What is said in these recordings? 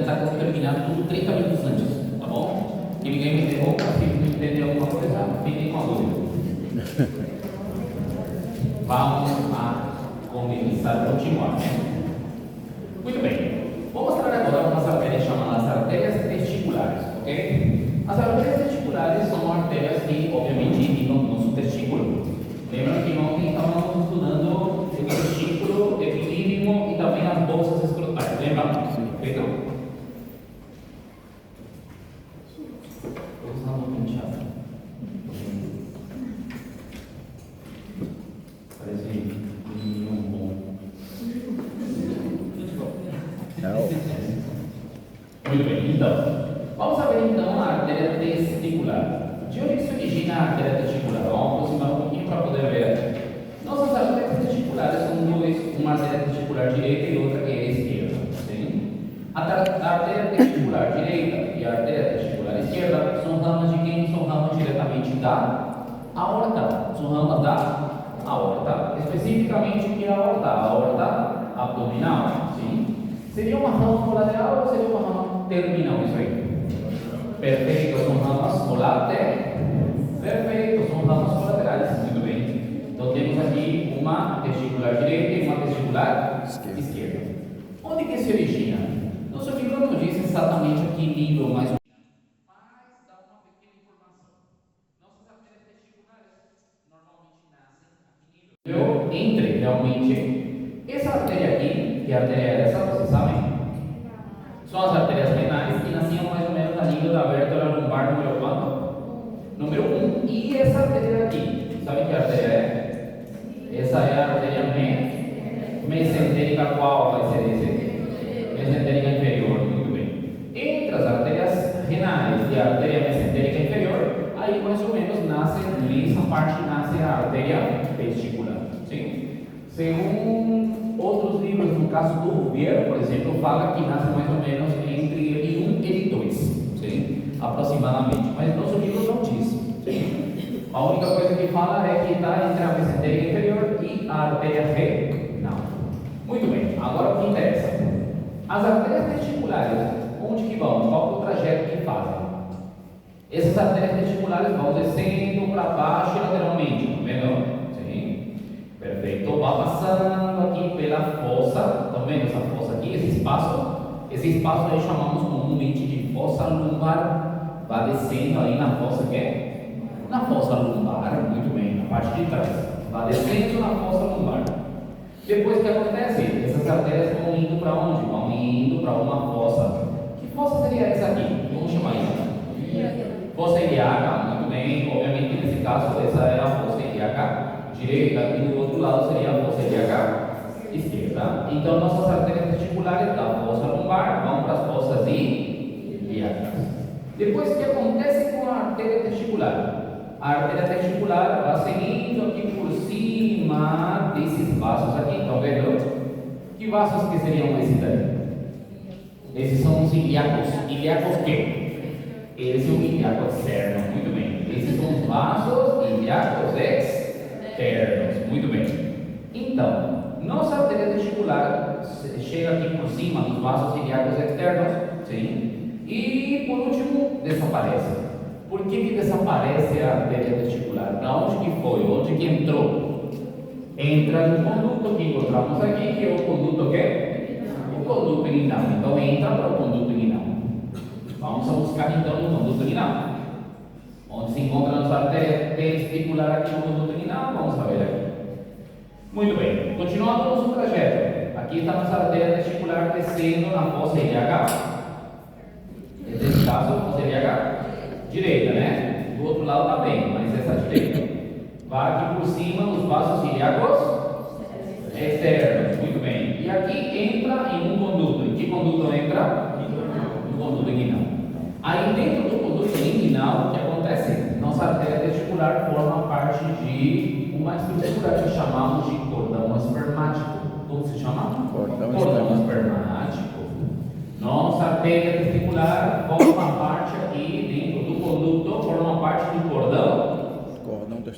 tentar terminar tudo 30 minutos antes, tá bom? Que ninguém me interrompa, se não entender alguma coisa, fiquem com a dúvida. Vamos a continuar. Muito bem. Vou mostrar agora umas artérias chamadas artérias testiculares, ok? As artérias testiculares são artérias que, obviamente, irrigam o nosso testículo. Lembra que ontem estávamos estudando o testículo, epidídimo e também as bolsas escrotais, lembra? Perfeito? Vou usar uma penteada. Parece um bom. Muito bem, então, vamos saber então a artéria testicular. De onde se origina a artéria testicular? Vamos aproximar um pouquinho para poder ver. Nossas artérias testiculares são duas, uma artéria testicular direita e outra que é esquerda. Sim? A artéria testicular direita e a artéria testicular esquerda são ramas de quem? São ramas diretamente da aorta. São ramas da aorta. Especificamente, o que é a aorta? A aorta abdominal. Sim? Seria uma rama colateral ou seria uma rama terminal isso aí? Perfeito, são ramas colaterais. Perfeito, são ramas colaterais. Muito bem. Então temos aqui uma testicular direita e uma testicular esquerda. Onde que se origina? Nosso livro não diz exatamente a que nível mais ou menos, mas dá uma pequena informação. Nossas artérias testiculares normalmente nascem a que nível? Entre realmente. Essa artéria aqui, que artéria é essa, vocês sabem? São as artérias renais que nasciam mais ou menos a nível da vértebra lombar número quanto? Número 1. E essa artéria aqui, sabe que artéria é? Essa é a artéria mesentérica. Qual vai ser esse? Mesentérica inferior. Muito bem. Entre as artérias renais e a artéria mesentérica inferior, aí mais ou menos nasce, nessa parte nasce a artéria testicular. Sim? Segundo outros livros, no caso do Rubier, por exemplo, fala que nasce mais ou menos entre L1 e L2, sim? Aproximadamente, mas nosso livro não diz. Sim? A única coisa que fala é que está entre a mesentérica inferior e a artéria renal. Muito bem, agora o que interessa? As artérias testiculares, onde que vão? Qual é o trajeto que fazem? Essas artérias testiculares vão descendo para baixo e lateralmente, tá vendo? Perfeito, vai passando aqui pela fossa, estão vendo essa fossa aqui, esse espaço aí chamamos comumente de fossa lumbar, vai descendo aí na fossa que é? Na fossa lumbar, muito bem, na parte de trás, vai descendo na fossa lumbar. Depois o que acontece? Essas artérias vão indo para onde? Vão indo para uma fossa. Que fossa seria essa aqui? Vamos chamar isso? Fossa ilíaca, muito bem, obviamente nesse caso essa é a fossa ilíaca direita e do outro lado seria a fossa ilíaca esquerda. Então nossas artérias testiculares da fossa lombar vão para as fossas ilíacas. Depois o que acontece com a artéria testicular? A artéria testicular vai seguindo aqui por cima desses vasos aqui, estão vendo? Que vasos que seriam esses daí? Esses são os ilíacos. Ilíacos quê? Esse é o ilíaco externo, muito bem. Esses são os vasos ilíacos externos, muito bem. Então, nossa artéria testicular chega aqui por cima dos vasos ilíacos externos, sim, e por último desaparece. Por que desaparece a artéria testicular? Para onde que foi? Onde que entrou? Entra no conduto que encontramos aqui, que é o conduto quê? O conduto inguinal. Então entra para o conduto inguinal. Vamos a buscar então o conduto inguinal. Onde se encontra a nossa artéria testicular aqui no conduto inguinal? Vamos ver aqui. Muito bem, continuando o nosso trajeto. Aqui está a nossa artéria testicular descendo na fossa ilíaca. Nesse caso, a fossa ilíaca direita, né? Do outro lado também, mas essa direita. Vai aqui por cima nos vasos ilíacos externos. Muito bem. E aqui entra em um conduto. Em que conduto entra? No conduto inguinal. Aí dentro do conduto inguinal, o que acontece? Nossa artéria testicular forma parte de uma estrutura que chamamos de cordão espermático. Como se chama? Cordão espermático. Nossa artéria testicular forma parte aqui dentro do conduto, forma parte do cordão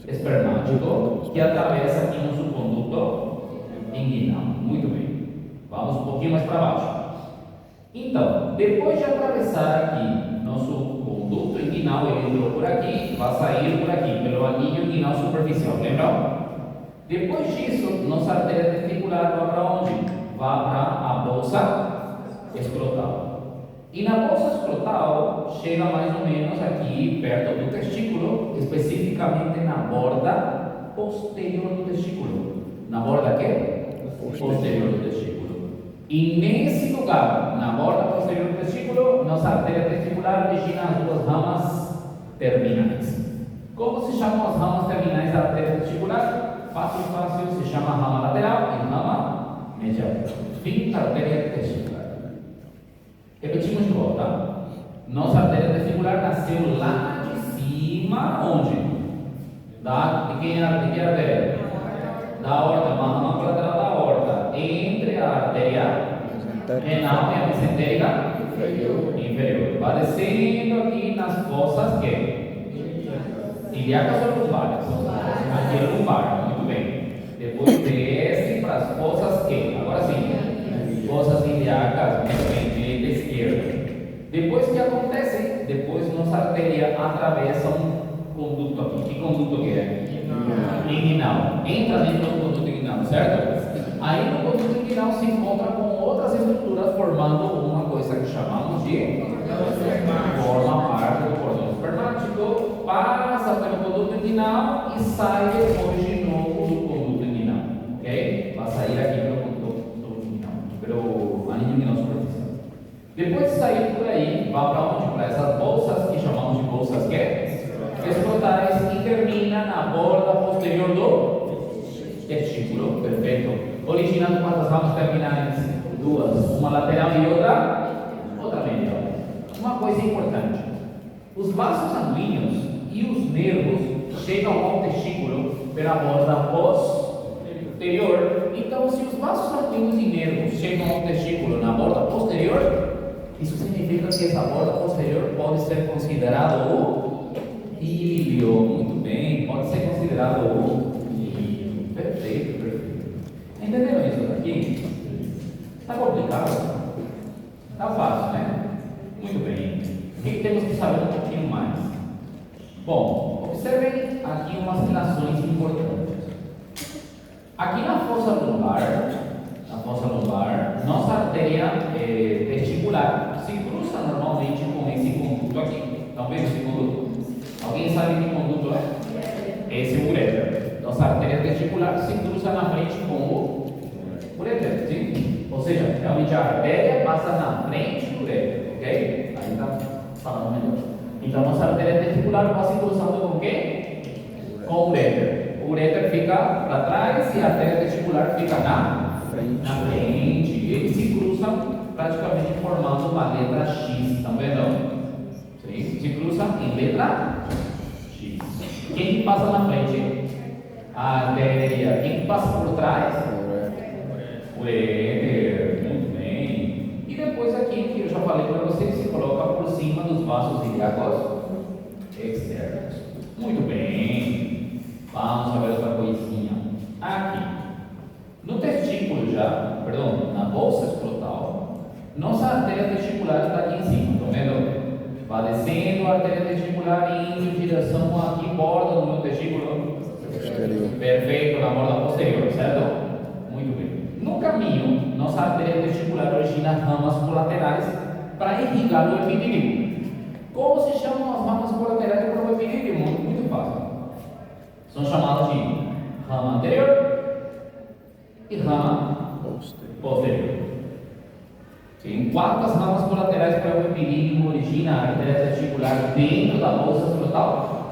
espermático que atravessa aqui nosso conduto inguinal. Muito bem. Vamos um pouquinho mais para baixo. Então, depois de atravessar aqui nosso conduto inguinal, ele entrou por aqui, vai sair por aqui, pelo anilho inguinal superficial, lembram? Depois disso, nossa artéria testicular vai para onde? Vai para a bolsa escrotal. E na bolsa escrotal, chega mais ou menos aqui, perto do testículo, especificamente na borda posterior do testículo. Na borda quê? Posterior do testículo. E nesse lugar, na borda posterior do testículo, nossa artéria testicular origina as duas ramas terminais. Como se chamam as ramas terminais da artéria testicular? Fácil, se chama rama lateral e rama medial. Fim da artéria testicular. Repetimos de volta. Nossa artéria testicular nasceu lá de cima, onde? De quem artéria? Da aorta, uma rama lateral da aorta, entre a artéria renal e a mesentérica inferior. Vai descendo aqui nas fossas que? Ilíacas ou lumbares? Aqui é lumbar, muito bem. Depois desce para as fossas que? Agora sim, fossas ilíacas, direita e esquerda. Depois que acontece? Depois nossa artéria atravessa um conduto aqui. Que conduto que é? Inguinal. Entra dentro do conduto inguinal, certo? Aí no conduto inguinal se encontra com outras estruturas formando uma coisa que chamamos de forma parte do cordão espermático, passa pelo conduto inguinal e sai depois de novo do conduto inguinal, ok? Vai sair aqui pelo conduto inguinal, pelo anillo inguinal superficial. Depois de sair por aí, vai para onde? Para essas bolsas que chamamos de bolsas escrotais e termina na borda posterior do testículo, perfeito. Originando quantas ramas terminais? Duas, uma lateral e outra medial. Uma coisa importante: os vasos sanguíneos e os nervos chegam ao testículo pela borda posterior. Então, se os vasos sanguíneos e nervos chegam ao testículo na borda posterior, isso significa que essa borda posterior pode ser considerado o ilho. Muito bem, pode ser considerado o ilho. Perfeito, perfeito. Entenderam isso daqui? Está complicado? Está fácil, né? Muito bem. O que temos que saber um pouquinho mais? Bom, observem aqui umas relações importantes. Aqui na fossa lumbar, nossa artéria testicular se cruza normalmente com esse conduto aqui. Estão vendo esse conduto? Alguém sabe que conduto é? Esse é o ureter. Nossa artéria testicular se cruza na frente com o ureter, sim? Ou seja, realmente a artéria passa na frente do ureter, ok? Aí está falando melhor. Então, nossa artéria testicular vai se cruzando com quem? Com o ureter. O ureter fica para trás e a artéria testicular fica na frente. Eles se cruzam praticamente formando uma letra X. Estão vendo? Se cruza em letra X. Quem que passa na frente? A artéria. Quem que passa por trás? O ureter. Muito bem. E depois aqui, que eu já falei para vocês, se coloca por cima dos vasos ilíacos externos. Muito bem. Vamos ver outra coisinha. Aqui. No testículo na bolsa escrotal, nossa artéria testicular está aqui em cima. Estão vendo? Vai descendo a artéria testicular e indo em direção a que borda do meu testículo? Posterior. Perfeito, na borda posterior, certo? Muito bem. No caminho, nossa artéria testicular origina ramas colaterais para irrigar o epidídimo. Como se chamam as ramas colaterais para o epidídimo? Muito fácil. São chamadas de rama anterior e rama posterior. Tem quantas ramas colaterais para o epidídimo origina a artéria testicular dentro da bolsa escrotal?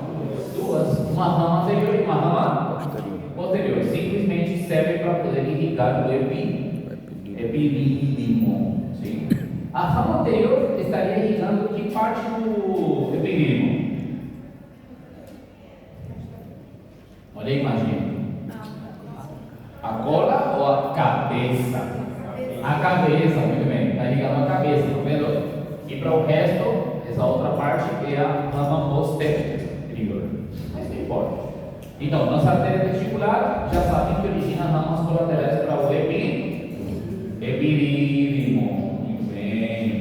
Duas. Uma rama anterior e uma rama posterior. Simplesmente serve para poder irrigar o epidídimo. Sim? A rama anterior estaria irrigando que parte do epidídimo? Olha aí, imagina. A cola ou a cabeça? A cabeça, muito bem, está ligado à cabeça, tá vendo? E para o resto, essa outra parte é a rama posterior. Mas não importa. Então, nossa artéria testicular já sabem que origina ramas colaterais para o epidídimo. Muito bem.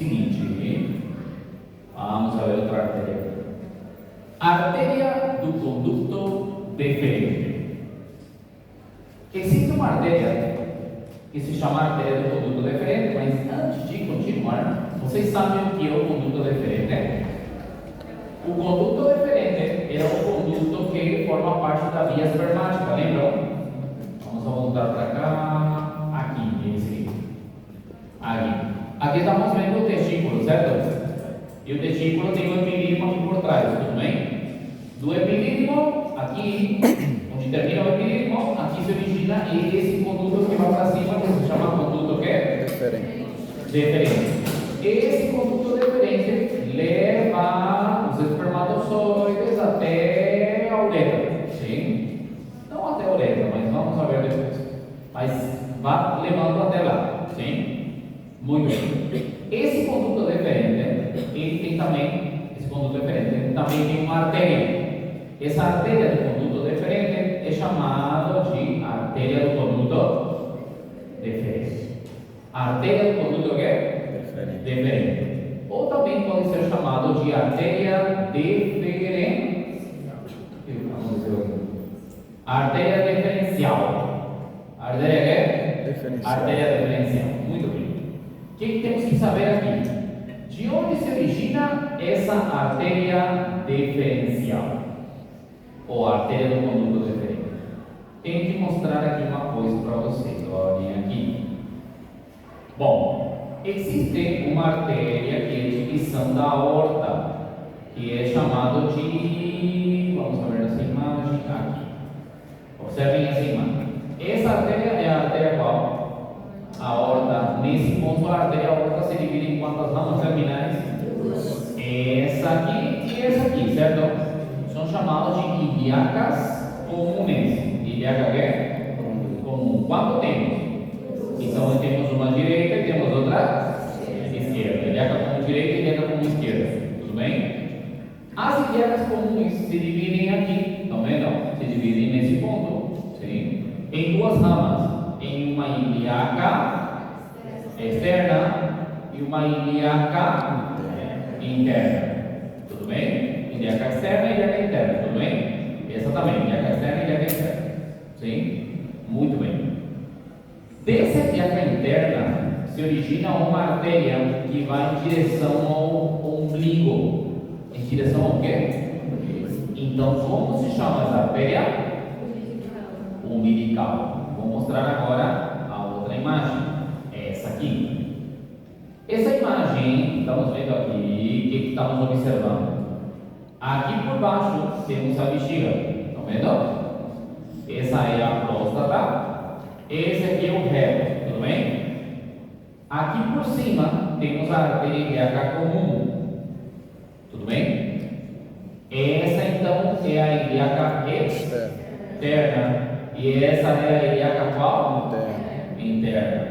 Seguinte, vamos ver outra artéria. Artéria do conduto deferente. Existe uma artéria que se chama artéria do conduto deferente, mas antes de continuar, vocês sabem o que é o conduto deferente? O conduto deferente é o conduto que forma parte da via espermática, lembram? Vamos voltar para cá, aqui, esse aqui. Aqui estamos vendo o testículo, certo? E o testículo tem o epidídimo aqui por trás, tudo bem? Do epidídimo, aqui, onde termina o epidídimo, aqui se origina esse conduto que vai para cima, que se chama conduto o quê? Deferente. Esse conduto deferente leva os espermatozoides até a uretra, sim? Não até a uretra, mas vamos ver depois. Mas vai levando até lá, sim? Muito bem. Esse conduto deferente, ele tem também, esse conduto deferente, ele também tem uma artéria. Essa artéria do conduto deferente é chamada de artéria do conduto deferente. Artéria do conduto o quê? Deferente. Ou também pode ser chamado de artéria deferencial. Artéria diferencial. Artéria Diferencial. Artéria diferencial. Muito bem. O que temos que saber aqui? De onde se origina essa artéria diferencial? Ou artéria do conduto deferente? Tenho que mostrar aqui uma coisa para vocês. Olhem aqui. Bom, existe uma artéria que é divisão da aorta, que é chamado de, vamos ver essa imagem aqui. Observem essa imagem. Essa artéria é a artéria qual? A aorta. Nesse ponto a artéria aorta se divide em quantas ramas terminais? Essa aqui e essa aqui, certo? São chamadas de ilíacas comunes. Ilíaca é comum. Quanto temos? Então temos uma direita e temos outra esquerda. Ilíaca comum direita e ilíaca comum esquerda. Tudo bem? As ilíacas comuns se dividem aqui. Estão vendo? Se dividem nesse ponto. Sim? Em duas ramas. Em uma ilíaca externa e uma ilíaca interna. Tudo bem? Ilíaca externa e ilíaca interna. Tudo bem? Essa também, ilíaca externa e ilíaca externa. Sim? Muito bem. Dessa ilíaca interna se origina uma artéria que vai em direção ao umbigo. Em direção ao quê? Então, como se chama essa artéria? Umbilical. Vou mostrar agora a outra imagem. Essa aqui. Essa imagem, estamos vendo aqui, o que estamos observando? Aqui por baixo temos a bexiga. Estão vendo? Essa é a próstata. Esse aqui é o reto. Tudo bem? Aqui por cima temos a artéria ilíaca comum. Tudo bem? Essa então é a ilíaca externa. E essa é a ilíaca qual? Interna.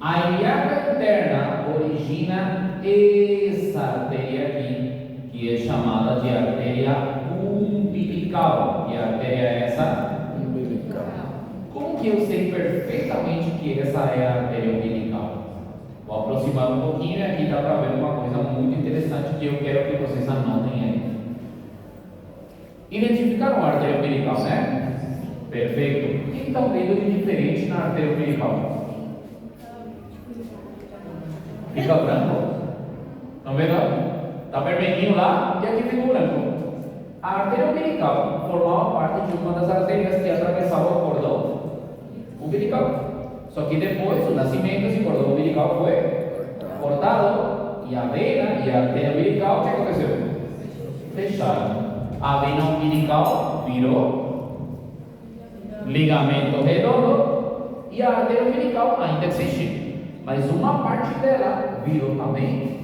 A ilíaca interna origina essa artéria aqui, que é chamada de artéria umbilical. Que artéria é essa? Umbilical. Como que eu sei perfeitamente que essa é a artéria umbilical? Vou aproximar um pouquinho e aqui dá para ver uma coisa muito interessante que eu quero que vocês anotem aí. Identificaram a artéria umbilical, né? Perfeito. O que estão vendo de diferente na artéria umbilical? Fica branco. Estão vendo? Está vermelhinho lá e aqui fica branco. A artéria umbilical formava parte de uma das artérias que atravessava o cordão umbilical. Só que depois do nascimento, esse cordão umbilical foi cortado e a vena e a artéria umbilical, o que aconteceu? Fecharam. A vena umbilical virou ligamento redondo e a artéria umbilical ainda existe, mas uma parte dela virou também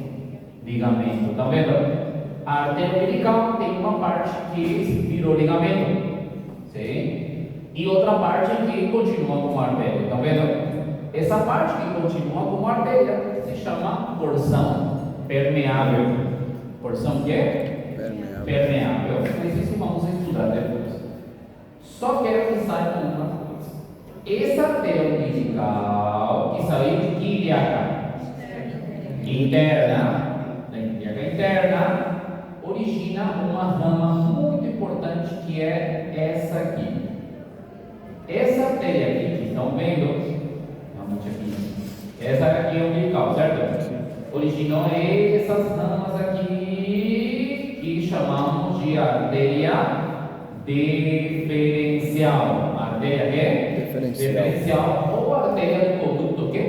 ligamento. Está vendo? A artéria umbilical tem uma parte que virou ligamento, sim? E outra parte que continua como artéria. Está vendo? Essa parte que continua como artéria se chama porção permeável. Porção que é? Permeável. Mas isso vamos estudar depois. Só quero que saibam uma coisa. Essa artéria umbilical que saiu de que ilíaca? interna, da ilíaca interna, origina uma rama muito importante que é essa aqui. Essa artéria aqui que estão vendo, essa aqui é o umbilical, certo? Originou essas ramas aqui que chamamos de artéria deferencial. Artéria que? Deferencial ou artéria do conduto que?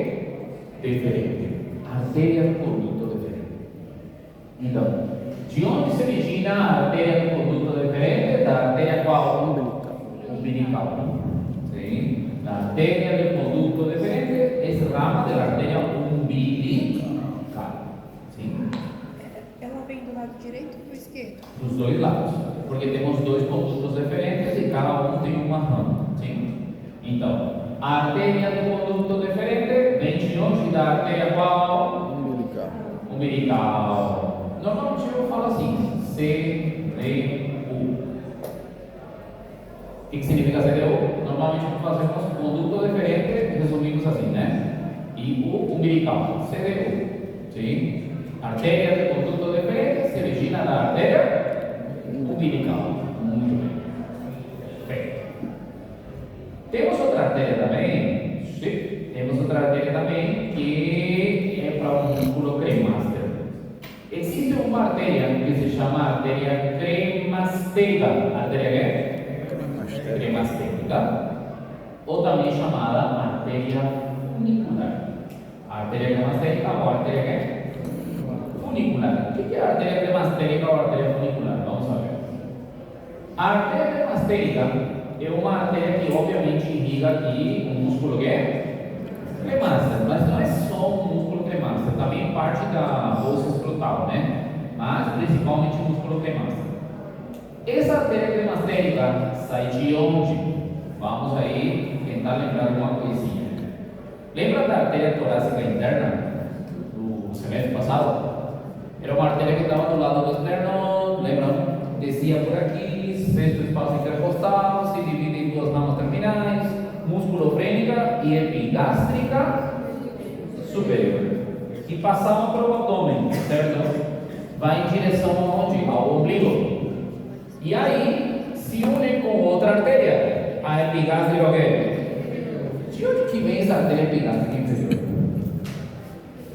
Deferente. Artéria do conduto deferente. Então, de onde se origina a artéria do conduto deferente? Da artéria qual? Umbilical. Sim. La arteria del conducto deferente es rama de la arteria umbilical. Sim? Ela vem do lado direito ou do esquerdo? Dos dois lados, porque temos dois condutos deferentes e cada um tem uma rama. Sim? Então, a arteria do conducto deferente vem de onde? Da arteria qual? Umbilical. Umbilical. Normalmente eu falo assim, CDU. O que significa CDU? Normalmente fazemos conduto deferente, resumimos assim, né? E o umbilical, CDU. Sim? Artéria do conduto deferente se origina da artéria umbilical. Muito bem. Perfeito. Temos outra artéria também. Sim? Temos outra artéria também que é para o músculo cremaster. Existe uma artéria que se chama artéria cremastérica. Artéria que é? Cremastérica, ou também chamada artéria funicular. Artéria cremastérica ou artéria funicular. O que é a artéria cremastérica ou artéria funicular? Vamos ver. A artéria cremastérica é uma artéria que obviamente irriga aqui um músculo que é cremaster, mas não é só um músculo cremaster, também parte da bolsa escrotal, né? Mas principalmente o músculo cremaster. Essa artéria cremastérica sai de onde? Vamos aí tentar lembrar uma coisinha. Lembra da artéria torácica interna do semestre passado? Era uma artéria que estava do lado do esternão, lembra? Descia por aqui, sexto espaço intercostal, se divide em duas ramas terminais, musculofrênica e epigástrica superior, que passavam para o abdômen, certo? Vai em direção aonde? Ao ombligo. E aí se une com outra artéria, a epigástrica o quê? De onde que vem essa artéria epigástrica inferior?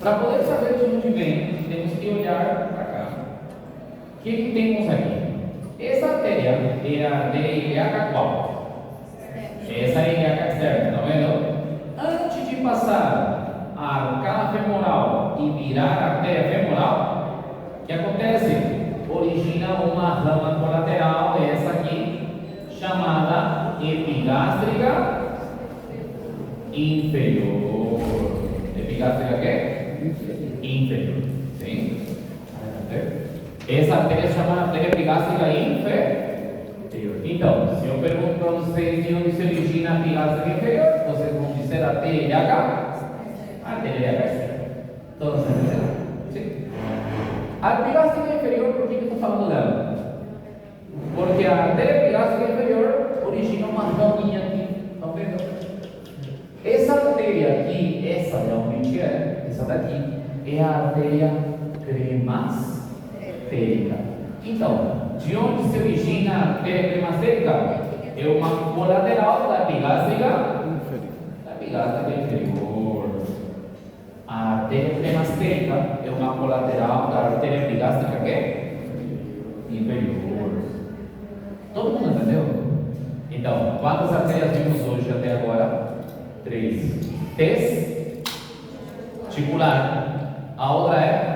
Para poder saber de onde vem, temos que olhar para cá. O que temos aqui? Essa artéria é a artéria ilíaca qual? Essa é a ilíaca externa, tá vendo? Antes de passar a arcada femoral e virar a artéria femoral, o que acontece? Origina uma rama colateral, essa aqui, chamada epigástrica inferior. Epigástrica que? Inferior. Sim? Essa artéria se chama artéria epigástrica inferior. Então, se eu pergunto para vocês de onde se origina a epigástrica inferior, vocês vão dizer artéria ilíaca, artéria ilíaca externa. Todos entenderam? Sim? A epigástrica inferior, por que eu estou falando dela? Porque a artéria epigástrica inferior origina uma raminha aqui, estão vendo? Essa artéria aqui, essa realmente é, essa daqui, é a artéria cremastérica. Então, de onde se origina a artéria cremastérica? É uma colateral da epigástrica inferior. A artéria cremastérica é uma colateral da artéria epigástrica que? Inferior. Todo mundo entendeu? Então, quantas artérias vimos hoje até agora? 3. Testicular. A outra é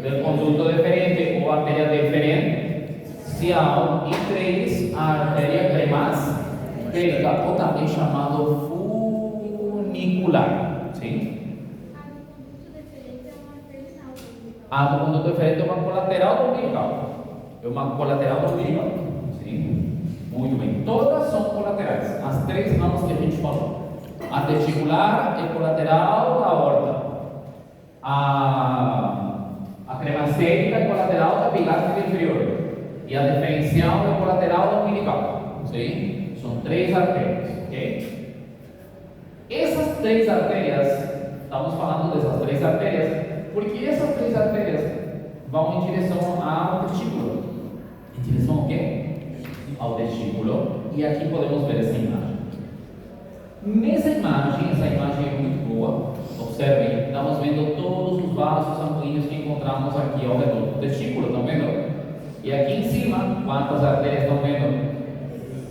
do conduto deferente ou artéria deferencial. E 3, a artéria cremastérica, ou também chamado funicular. Sim? A do conduto deferente é uma colateral do umbilical. É uma colateral do umbilical. Sim? Muito bem. Todas são colaterais. As 3 ramas que a gente falou. A testicular é colateral da aorta. A cremastérica é colateral da epigástrica inferior. E a deferencial é colateral da umbilical. Sim? São 3 artérias. Ok? Essas 3 artérias, estamos falando dessas 3 artérias, porque vão em direção ao testículo. Em direção ao quê? Ao testículo. E aqui podemos ver essa imagem. Nessa imagem, essa imagem é muito boa. Observem, estamos vendo todos os vasos sanguíneos que encontramos aqui ao redor do testículo, estão vendo? E aqui em cima, quantas artérias estão vendo?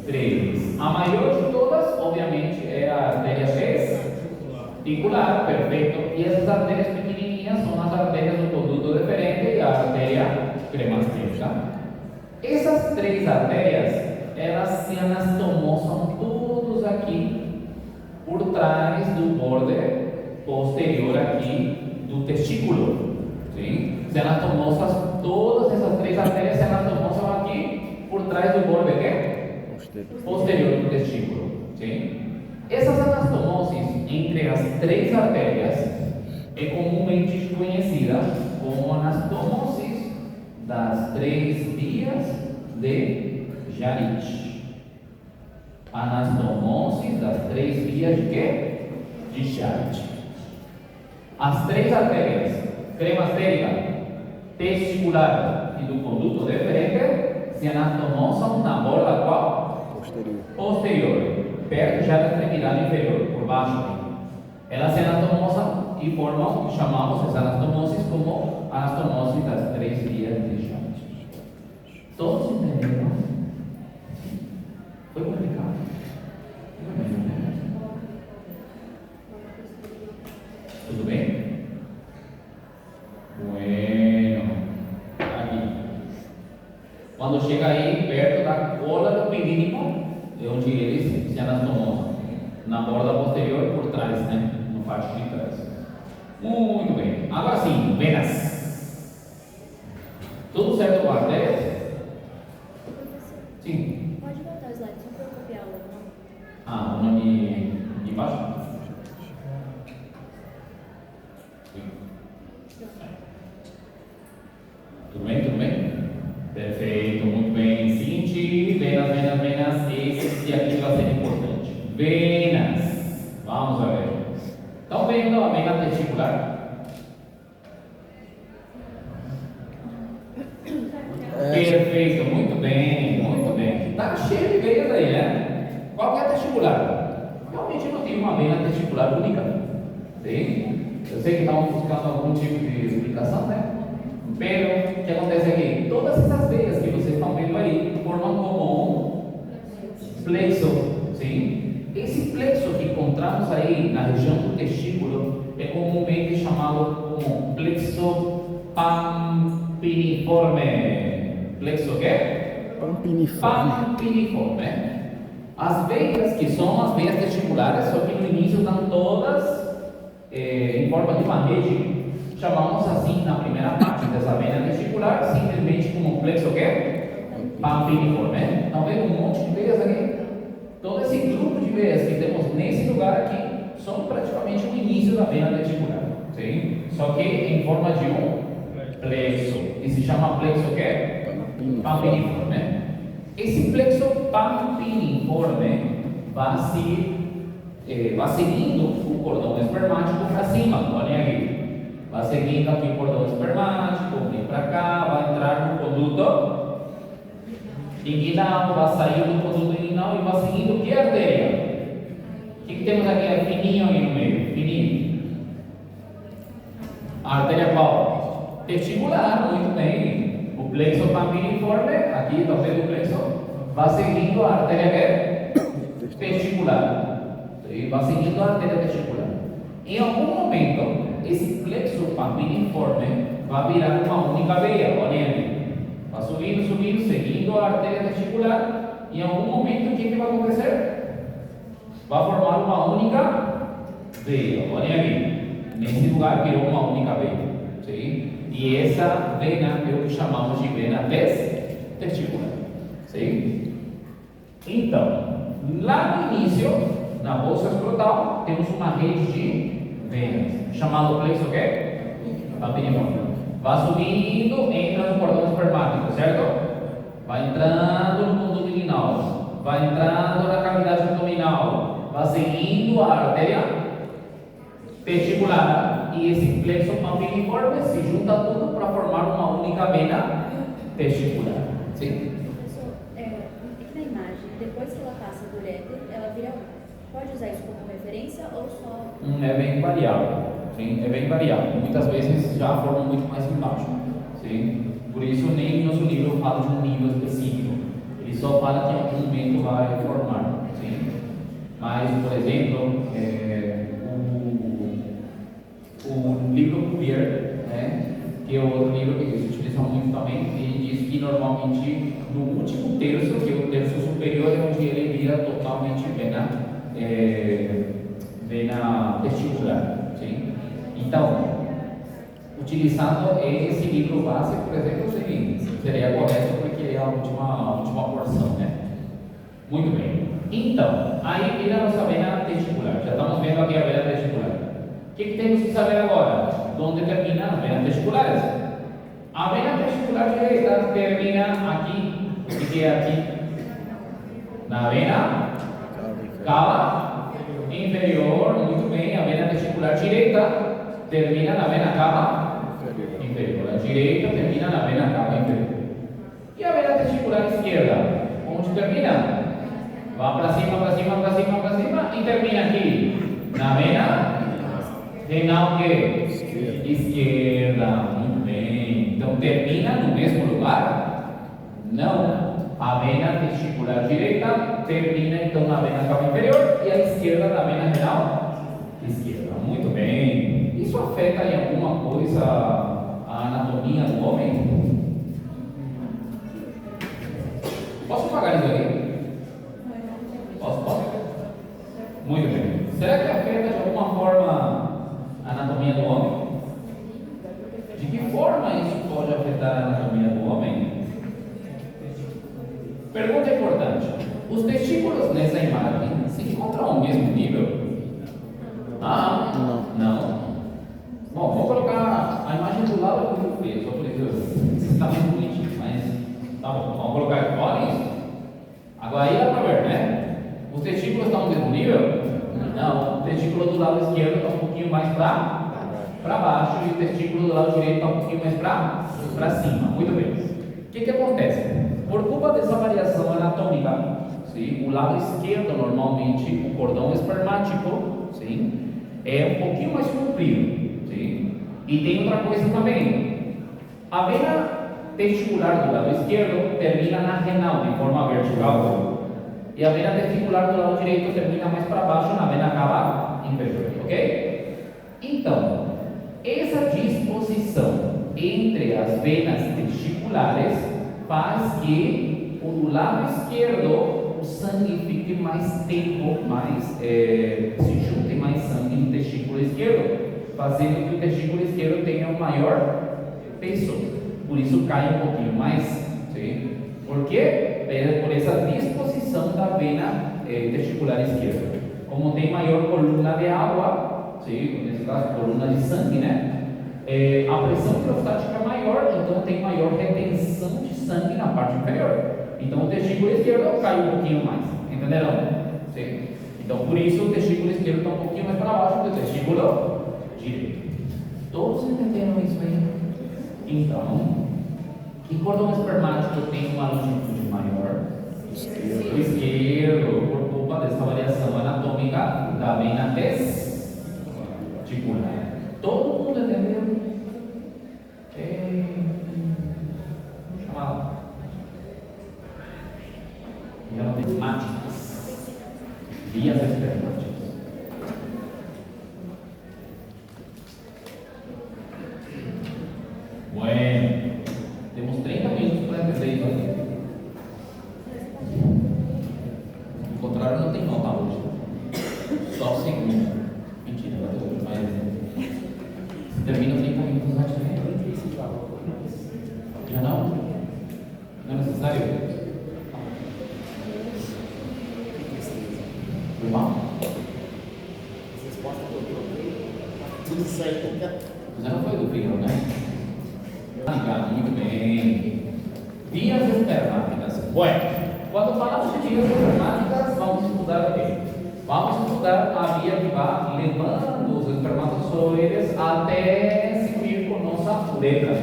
3. A maior de todas, obviamente, é a artéria testicular, perfeito. E essas artérias pequenininhas são as artérias do conduto deferente e a artéria cremastérica. Essas 3 artérias, elas se anastomosam todos aqui por trás do borde posterior aqui do testículo. Sim? Se anastomosam, todas essas 3 artérias se anastomosam aqui por trás do borde quê? Posterior do testículo. Sim? Essas anastomoses entre as 3 artérias é comumente conhecida como anastomoses das 3 vias de Jarit. Anastomoses das 3 vias de quê? De Jarit. As 3 artérias, cremastérica, testicular e do conduto deferente, se anastomosam na borda qual? Posterior, perto já da extremidade inferior, por baixo. Elas se anastomosam e formam, chamamos essas anastomoses como anastomose das 3 vias de Jarit. Todos entenderam? Foi complicado? Tudo bem? Bueno. Aqui. Quando chega aí perto da cola do epidídimo, é onde eles se anastomosam. Na borda posterior, por trás, né? No parte de trás. Muito bem. Agora sim, venas. Tudo certo com artérias? Sim. Pode voltar o slide, só para eu copiar o nome. Ah, o nome de baixo? Tudo bem? Tudo bem? Perfeito, muito bem. Seguinte, venas, venas, venas. Esse aqui vai ser importante. Venas. Vamos ver. Estão vendo a vena testicular? Perfeito, muito bem, muito bem. Está cheio de veias aí, né? Qual que é a testicular? Realmente não tem uma vena testicular única. Tem? Eu sei que estão buscando algum tipo de explicação, né? Pero, o que acontece aqui? Todas essas veias que vocês estão vendo aí formam como um plexo. Sim? Esse plexo que encontramos aí na região do testículo é comumente chamado como plexo pampiniforme. Plexo o quê? Pampiniforme. As veias que são as veias testiculares, só que no início estão todas em forma de uma rede. Chamamos assim na primeira parte dessa veia testicular, simplesmente como plexo o quê? Pampiniforme. Estão vendo um monte de veias aqui? Todo esse grupo de veias que temos nesse lugar aqui são praticamente o início da veia testicular. Sim? Só que em forma de um plexo. E se chama plexo o quê? Pampiniforme. Esse plexo pampiniforme vai seguindo o cordão espermático para cima. Olhem aqui. Vai seguindo aqui o cordão espermático, vem para cá, vai entrar no conduto inguinal, vai sair do conduto inguinal e vai seguindo que artéria? O que temos aqui? É fininho aí no meio, fininho. A artéria qual? Testicular, muito bem. O plexo pampiniforme, aqui está vendo o plexo, vai seguindo a artéria testicular. E vai seguindo a artéria testicular. Em algum momento, esse plexo pampiniforme vai virar uma única veia, olhem ali. Vai subindo, subindo, seguindo a artéria testicular. E em algum momento, o que vai acontecer? Vai formar uma única veia, olhem ali. Nesse lugar virou uma única veia. Sim? E essa vena é o que chamamos de vena testicular. Sim? Então, lá no início, na bolsa escrotal, temos uma rede de venas, chamado plexo o quê? Pampiniforme. Vai subindo, entra no cordão espermático, certo? Vai entrando no conduto inguinal, vai entrando na cavidade abdominal, vai seguindo a artéria testicular. E esse plexo pampiniforme se junta tudo para formar uma única vena testicular. Sim? Professor, aqui na imagem, depois que ela passa do uréter, ela vira. Pode usar isso como referência ou só. É bem variável. Sim, é bem variável. Muitas vezes já forma muito mais embaixo. Sim? Por isso, nem no nosso livro fala de um nível específico. Ele só fala que em algum momento vai formar. Sim? Mas, por exemplo, o livro Clear, né, que é outro livro que eles utilizam muito também, ele diz que normalmente no último terço, que é o terço superior, é onde ele vira totalmente vena testicular. Sim? Então, utilizando esse livro base, por exemplo, seria correto porque é a última porção, né? Muito bem. Então, aí vira a nossa vena testicular. Já estamos vendo aqui a vena testicular. O que temos que saber agora? Onde termina as venas testiculares? A vena testicular direita termina aqui. O que é aqui? Na vena cava inferior. Muito bem. A vena testicular direita termina na vena cava inferior. A direita termina na vena cava inferior. E a vena testicular esquerda? Onde termina? Vai para cima, para cima, para cima, para cima e termina aqui na vena renal que? Esquerda. Muito bem. Então termina no mesmo lugar? Não. A vena testicular direita termina então na vena cava inferior e a esquerda na vena renal esquerda. Muito bem. Isso afeta em alguma coisa a anatomia do homem? Posso pagar isso aqui? Posso? Muito bem. Será que afeta de alguma forma a anatomia do homem? De que forma isso pode afetar a anatomia do homem? Pergunta importante. Os testículos nessa imagem se encontram ao mesmo nível? Não. Bom, vou colocar a imagem do lado do muito feio, só por isso está muito bonitinho, mas tá bom. Vamos colocar aqui. Olha isso. Agora aí dá para ver, né? Os testículos estão no mesmo nível? Não. O testículo do lado esquerdo está um pouquinho mais para baixo e o testículo do lado direito está um pouquinho mais para cima. Muito bem. O que acontece? Por culpa dessa variação anatômica, sim, o lado esquerdo normalmente o cordão espermático, sim, é um pouquinho mais comprido, sim. E tem outra coisa também. A vena testicular do lado esquerdo termina na renal de forma vertical e a vena testicular do lado direito termina mais para baixo na vena cava inferior, ok? Então, essa disposição entre as venas testiculares faz que o lado esquerdo o sangue fique mais tempo, se junte mais sangue no testículo esquerdo, fazendo que o testículo esquerdo tenha um maior peso, por isso cai um pouquinho mais, sim? Por quê? Por essa disposição da vena testicular esquerda. Como tem maior coluna de água, sim? Nesse caso coluna de sangue, né? A pressão prostática é maior, então tem maior retenção de sangue na parte inferior. Então o testículo esquerdo cai um pouquinho mais, entenderam? Sim. Então por isso o testículo esquerdo está um pouquinho mais para baixo do testículo direito. Todos entenderam isso aí? Então, que cordão espermático tem uma longitude maior? O esquerdo, por culpa dessa variação anatômica da vena testicular. Todo mundo entendeu? Vamos chamar espermáticas. Vias espermáticas. Bueno, temos 30 minutos para entender isso aqui. O contrário não tem nota hoje. Só segunda. Mentira, mas termina 30 minutos antes, né? Já não? Não é necessário? Foi mal? Tudo certo. Você não foi do frio, né? Muito bem. Vias espermáticas. Bueno, quando falamos de vias espermáticas, vamos estudar o quê? Vamos estudar a via que vai levando os espermatozoides até se unir com nossa uretra.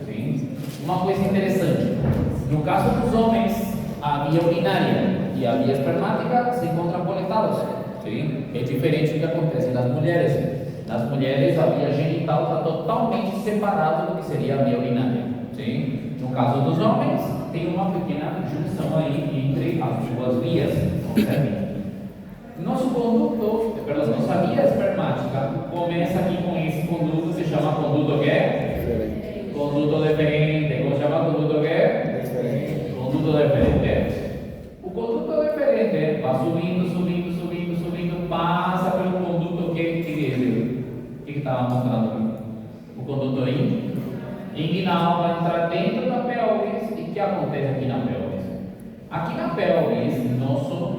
Sim? Uma coisa interessante: no caso dos homens, a via urinária e a via espermática se encontram conectadas. Sim? É diferente do que acontece nas mulheres. Nas mulheres, a via genital está totalmente separada do que seria a via urinária. Sim? No caso dos homens, tem uma pequena junção aí entre as duas vias. Observe. Nosso conduto, nossa via espermática começa aqui com esse conduto, se chama conduto o quê? Conduto deferente. Como se chama conduto o quê? Diferente. Conduto deferente. O conduto deferente vai subindo, passa pelo conduto que estava mostrando aqui. O conduto inguinal vai entrar dentro da pelvis. E o que acontece aqui na pelvis? Aqui na pelvis, nosso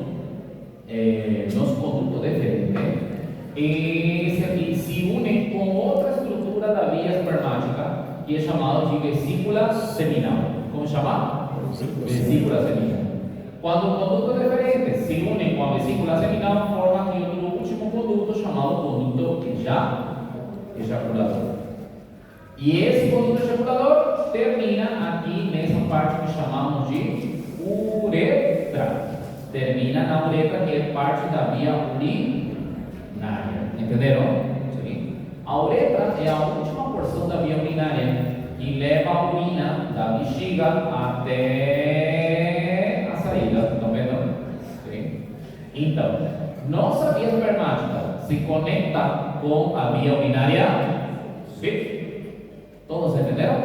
conduto deferente, esse aqui se une com outra estrutura da via espermática, que é chamada de vesícula seminal. Como chama? Vesícula seminal. Quando o conduto deferente se une com a vesícula seminal, forma aqui o último conduto chamado conduto ejaculador. E esse conduto ejaculador termina aqui nessa parte que chamamos de uretra. Termina na uretra, que é parte da via urinária. Entenderam? Sim. A uretra é a última porção da via urinária que leva a urina da bexiga até a saída. Estão vendo? Sim. Então, nossa via espermática se conecta com a via urinária. Sim. Todos entenderam?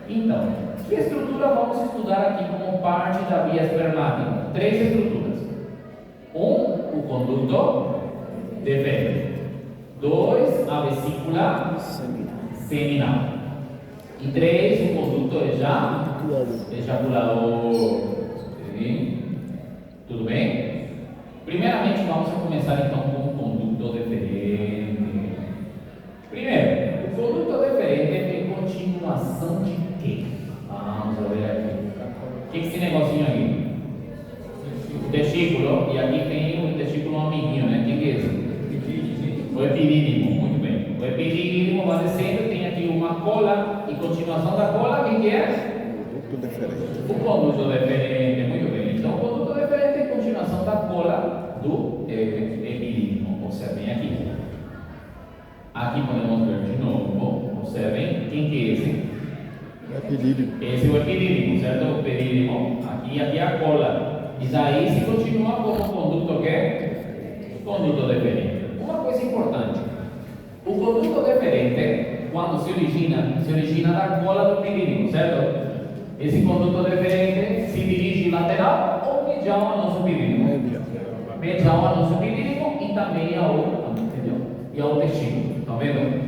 Então, que estrutura vamos estudar aqui como parte da via espermática? 3 estruturas. 1, o conduto deferente. 2, a vesícula seminal. E 3, o conduto ejaculador. Sim. Tudo bem? Primeiramente, vamos começar então com o conduto deferente. Primeiro, o conduto deferente é continuação de quê? Vamos ver aqui. O que é esse negocinho aqui? O testículo, e aqui tem o testículo amiguinho, né? O que é esse? O epidídimo, muito bem. O epidídimo vai descendo, tem aqui uma cola, e continuação da cola, o que é? O conduto deferente, muito bem. Então, o conduto deferente é continuação da cola do epidídimo. Observem aqui. Aqui podemos ver de novo. Observem. Quem que é esse? Epidídimo. Esse é o epidídimo, certo? O epidídimo. Aqui a cola. E daí se continua como conduto o quê? Conduto deferente. Uma coisa importante. O conduto deferente, quando se origina da cola do epidídimo, certo? Esse conduto deferente se dirige lateral ou medial ao nosso epidídimo? Medial ao nosso epidídimo e também ao testículo. Estão vendo?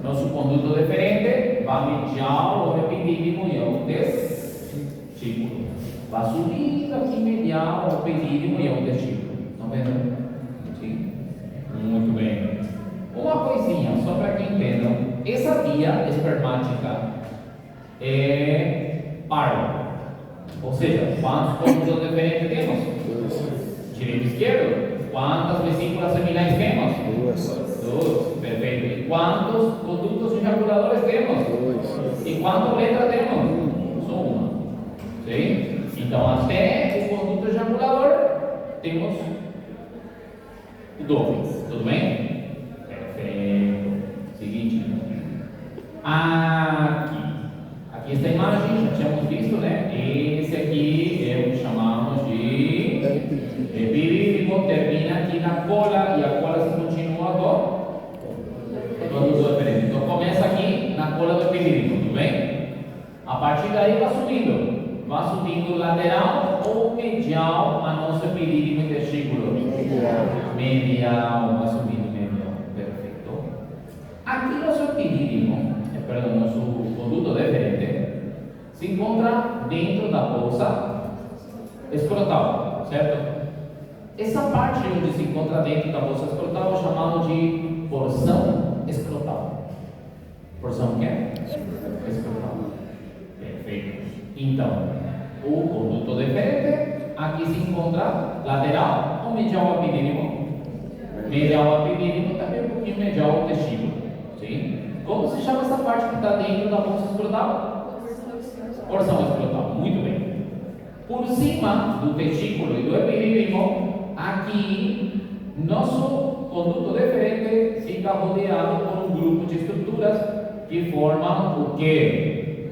Nosso conduto deferente vai medial ao epidídimo e ao testículo. Vai subindo aqui medial ao epidídimo e ao testículo. Estão vendo? Sim? Muito bem. Uma coisinha, só para que entendam. Essa via espermática é par. Ou seja, quantos condutos deferentes temos? 2. Direito e esquerdo. Quantas vesículas seminais temos? 2. Perfeito. E quantos condutos ejaculadores temos? 2. E quantas letras temos? Só uma. Sim? Então, até o conduto ejaculador temos 2. Tudo bem? Perfeito. Seguinte. Aqui esta imagem já tínhamos visto, né? Esse aqui é o que chamamos de epidídimo, termina aqui na cola e a cola se continua com conduto deferente. Então começa aqui na cola do epidídimo, tudo bem? A partir daí vai subindo lateral ou medial a nosso epidídimo e testículo. Medial, vai subindo medial. Perfeito. Aqui nosso epidídimo, nosso conduto deferente, se encontra dentro da bolsa escrotal, certo? Essa parte onde se encontra dentro da bolsa escrotal é chamado de porção escrotal. Porção o quê? Escrotal. Perfeito. Então, o conduto deferente aqui se encontra lateral ou medial ao epidídimo? Medial ao epidídimo, também um pouquinho medial ao testículo. Sim? Como se chama essa parte que está dentro da bolsa escrotal? Porção escrotal, muito bem. Por cima do testículo e do epidídimo, aqui, nosso conduto deferente fica rodeado por um grupo de estruturas que formam o quê?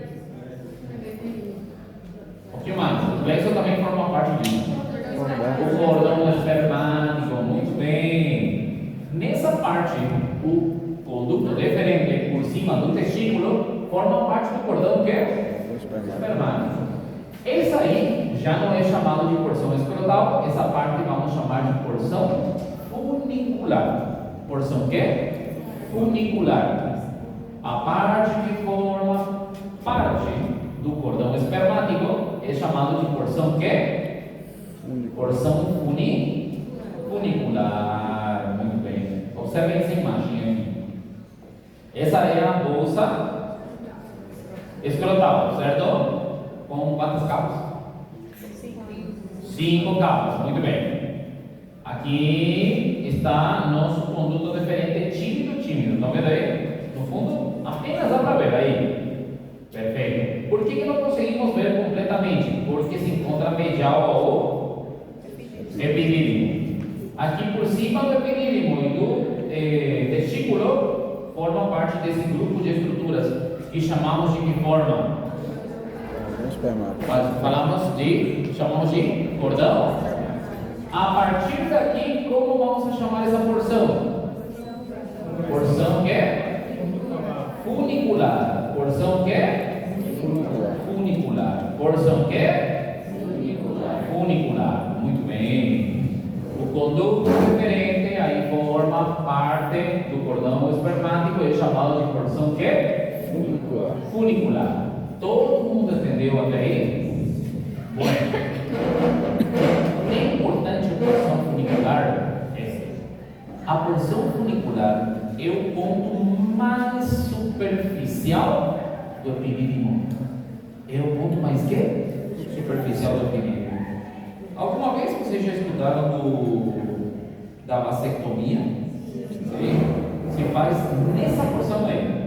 O que mais? O plexo também forma parte disso. O cordão espermático, muito bem. Nessa parte, o conduto deferente por cima do testículo forma parte do cordão que é espermático. Esse aí já não é chamado de porção escrotal, essa parte vamos chamar de porção funicular. Porção que? Funicular. A parte que forma parte do cordão espermático é chamado de porção que? Porção funicular. Muito bem. Observem essa imagem aqui. Essa é a bolsa escrotal, certo? Com quantas cabos? 5 cabos, muito bem. Aqui está nosso conduto deferente tímido. Não vendo aí? No fundo, apenas dá para ver aí. Perfeito. Por que não conseguimos ver completamente? Porque se encontra medial ao epidídimo. Aqui por cima do epidídimo e do testículo forma parte desse grupo de estruturas que chamamos de que forma? Chamamos de cordão. A partir daqui, como vamos chamar essa porção? Porção que é? Funicular. Porção que é? Funicular. Porção que é? Funicular. Muito bem. O conduto diferente aí forma parte do cordão espermático e é chamado de porção que é? Funicular. Todo mundo entendeu até aí? Bueno. É importante a porção funicular. A porção funicular é o ponto mais superficial do epidídimo. É o ponto mais que? Superficial do epidídimo. Alguma vez vocês já estudaram da vasectomia? Sim. Se faz nessa porção aí.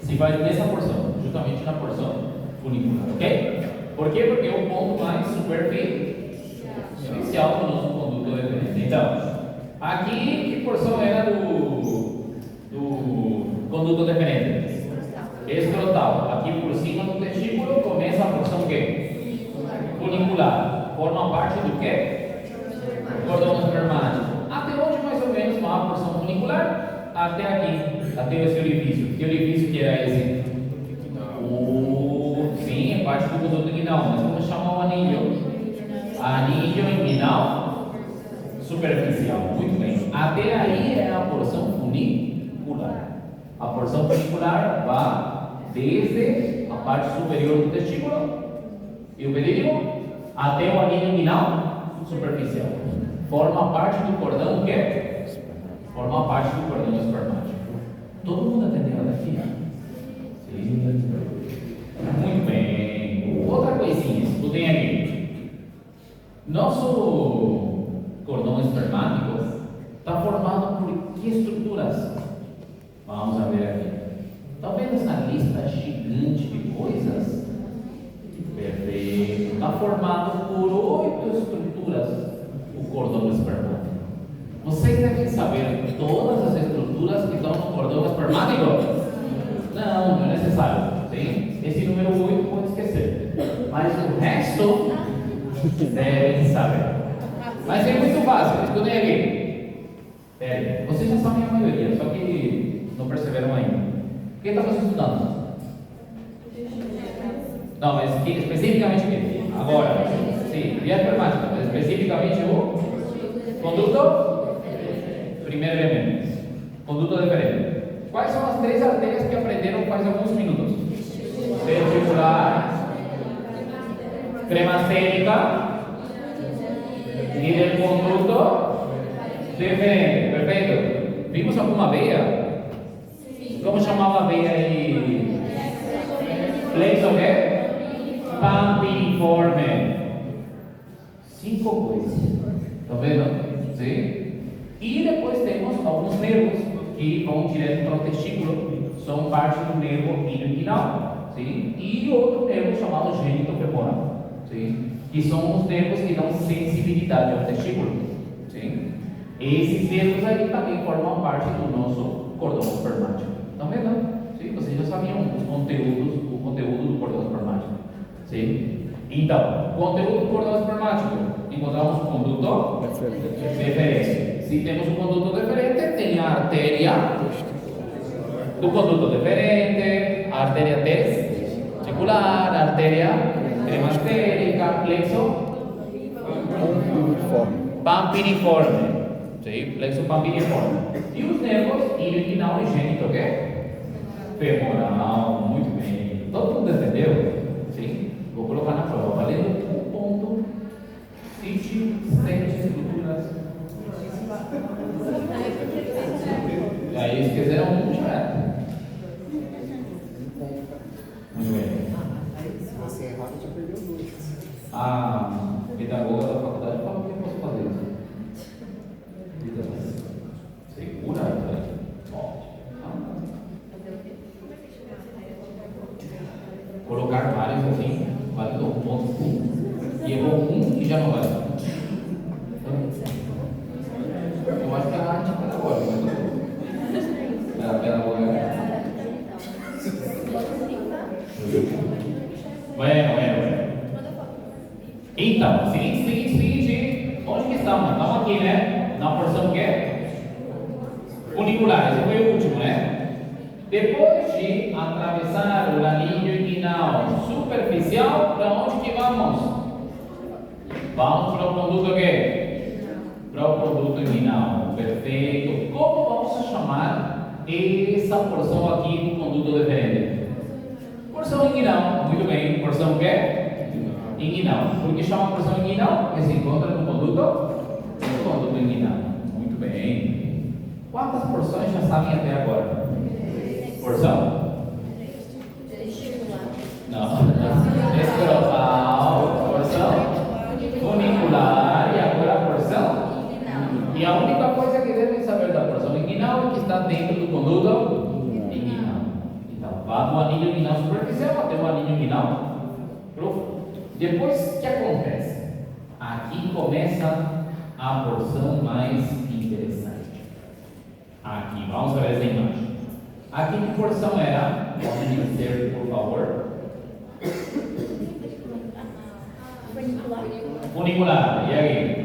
Se faz nessa porção, justamente na porção funicular, ok? Por quê? Porque é o ponto mais superficial do nosso conduto deferente. Então, aqui, que porção era do conduto deferente? Escrotal. Aqui por cima do testículo começa a porção que? Funicular. Forma parte do que? Cordão espermático. Até onde mais ou menos vai a porção funicular? Até aqui, até esse orifício. Que orifício que era esse? Sim, é parte do conduto inguinal. Mas como chama o anilho? Anilho inguinal superficial. Muito bem. Até aí é a porção funicular. A porção funicular vai desde a parte superior do testículo e o epidídimo até o anilho inguinal superficial. Forma parte do cordão que? Forma parte do cordão espermático. Todo mundo entendeu até aqui? Sim. Muito bem. Outra coisinha, estudem aqui. Nosso cordão espermático está formado por que estruturas? Vamos a ver aqui. Está vendo essa lista gigante de coisas? Perfeito. Está formado por 8 estruturas o cordão espermático. Vocês devem saber todas as estruturas que estão no cordão espermático? Não é necessário. Sim? Esse número 8 pode esquecer. Mas o resto devem saber. Mas é muito fácil. Estudem aqui. Vocês já sabem a maioria, só que não perceberam ainda. O que estamos estudando? Não, mas especificamente o quê? Agora. Sim, via espermática, mas especificamente o conduto. Primeiro elemento, conduto deferente. Quais são as 3 artérias que aprenderam faz alguns minutos? Vestibular, cremastérica e del conduto deferente. Perfeito? Vimos alguma veia? Como chamava a veia aí? Plexo o quê? Pampiniforme. 5 coisas. Estão vendo? Sim? E depois temos alguns nervos que que vão direto para o testículo, são parte do nervo inguinal, sim? E outro nervo chamado genitofemoral, sim? Que são os nervos que dão sensibilidade ao testículo, sim? Esses nervos aí também formam parte do nosso cordão espermático. Estão vendo? Sim? Vocês já sabiam o conteúdo do cordão espermático, sim? Então, conteúdo do cordão espermático, encontramos o conduto deferente. Se temos o conduto deferente, tem a artéria do conduto deferente, a artéria testicular, a artéria cremastérica, plexo pampiniforme. Sim, plexo pampiniforme. E os nervos inguinal e gênito, femoral. Muito bem. Todo mundo entendeu? Sim. Vou colocar na prova, valendo 1 ponto, sítio, 7 estruturas. Aí esqueceram um já era. Muito bem. Se você errar, já perdeu 2. A pedagoga da faculdade falou que eu posso fazer isso. Segura aí, colocar vários assim, valendo 1 ponto. E errou um e já não vale. Eu acho que a arte é pedagógica, mas a pedagoga. Bueno. Então, seguinte. Onde que estamos? Estamos aqui, né? Na porção que é funicular. Esse foi o último, né? Depois de atravessar o anillo inguinal superficial, para onde que vamos? Vamos para o conduto quê? Para o conduto inguinal. Perfeito. Como vamos chamar essa porção aqui do conduto deferente? Porção inguinal. Muito bem. Porção quê? Inguinal. Por que chama porção inguinal? Porque se encontra no conduto inguinal. Muito bem. Quantas porções já sabem até agora? Porção? Não. Escrotal. Porção? Funicular. E agora a porção? E a única coisa que devem saber da porção inguinal é que está dentro do conduto inguinal. Então, vá do anillo inguinal superficial até o anillo inguinal profundo. Depois, o que acontece? Aqui começa a porção mais interessante. Aqui, vamos ver essa imagem. Aqui que porção era? Pode dizer, por favor? Funicular. E aí?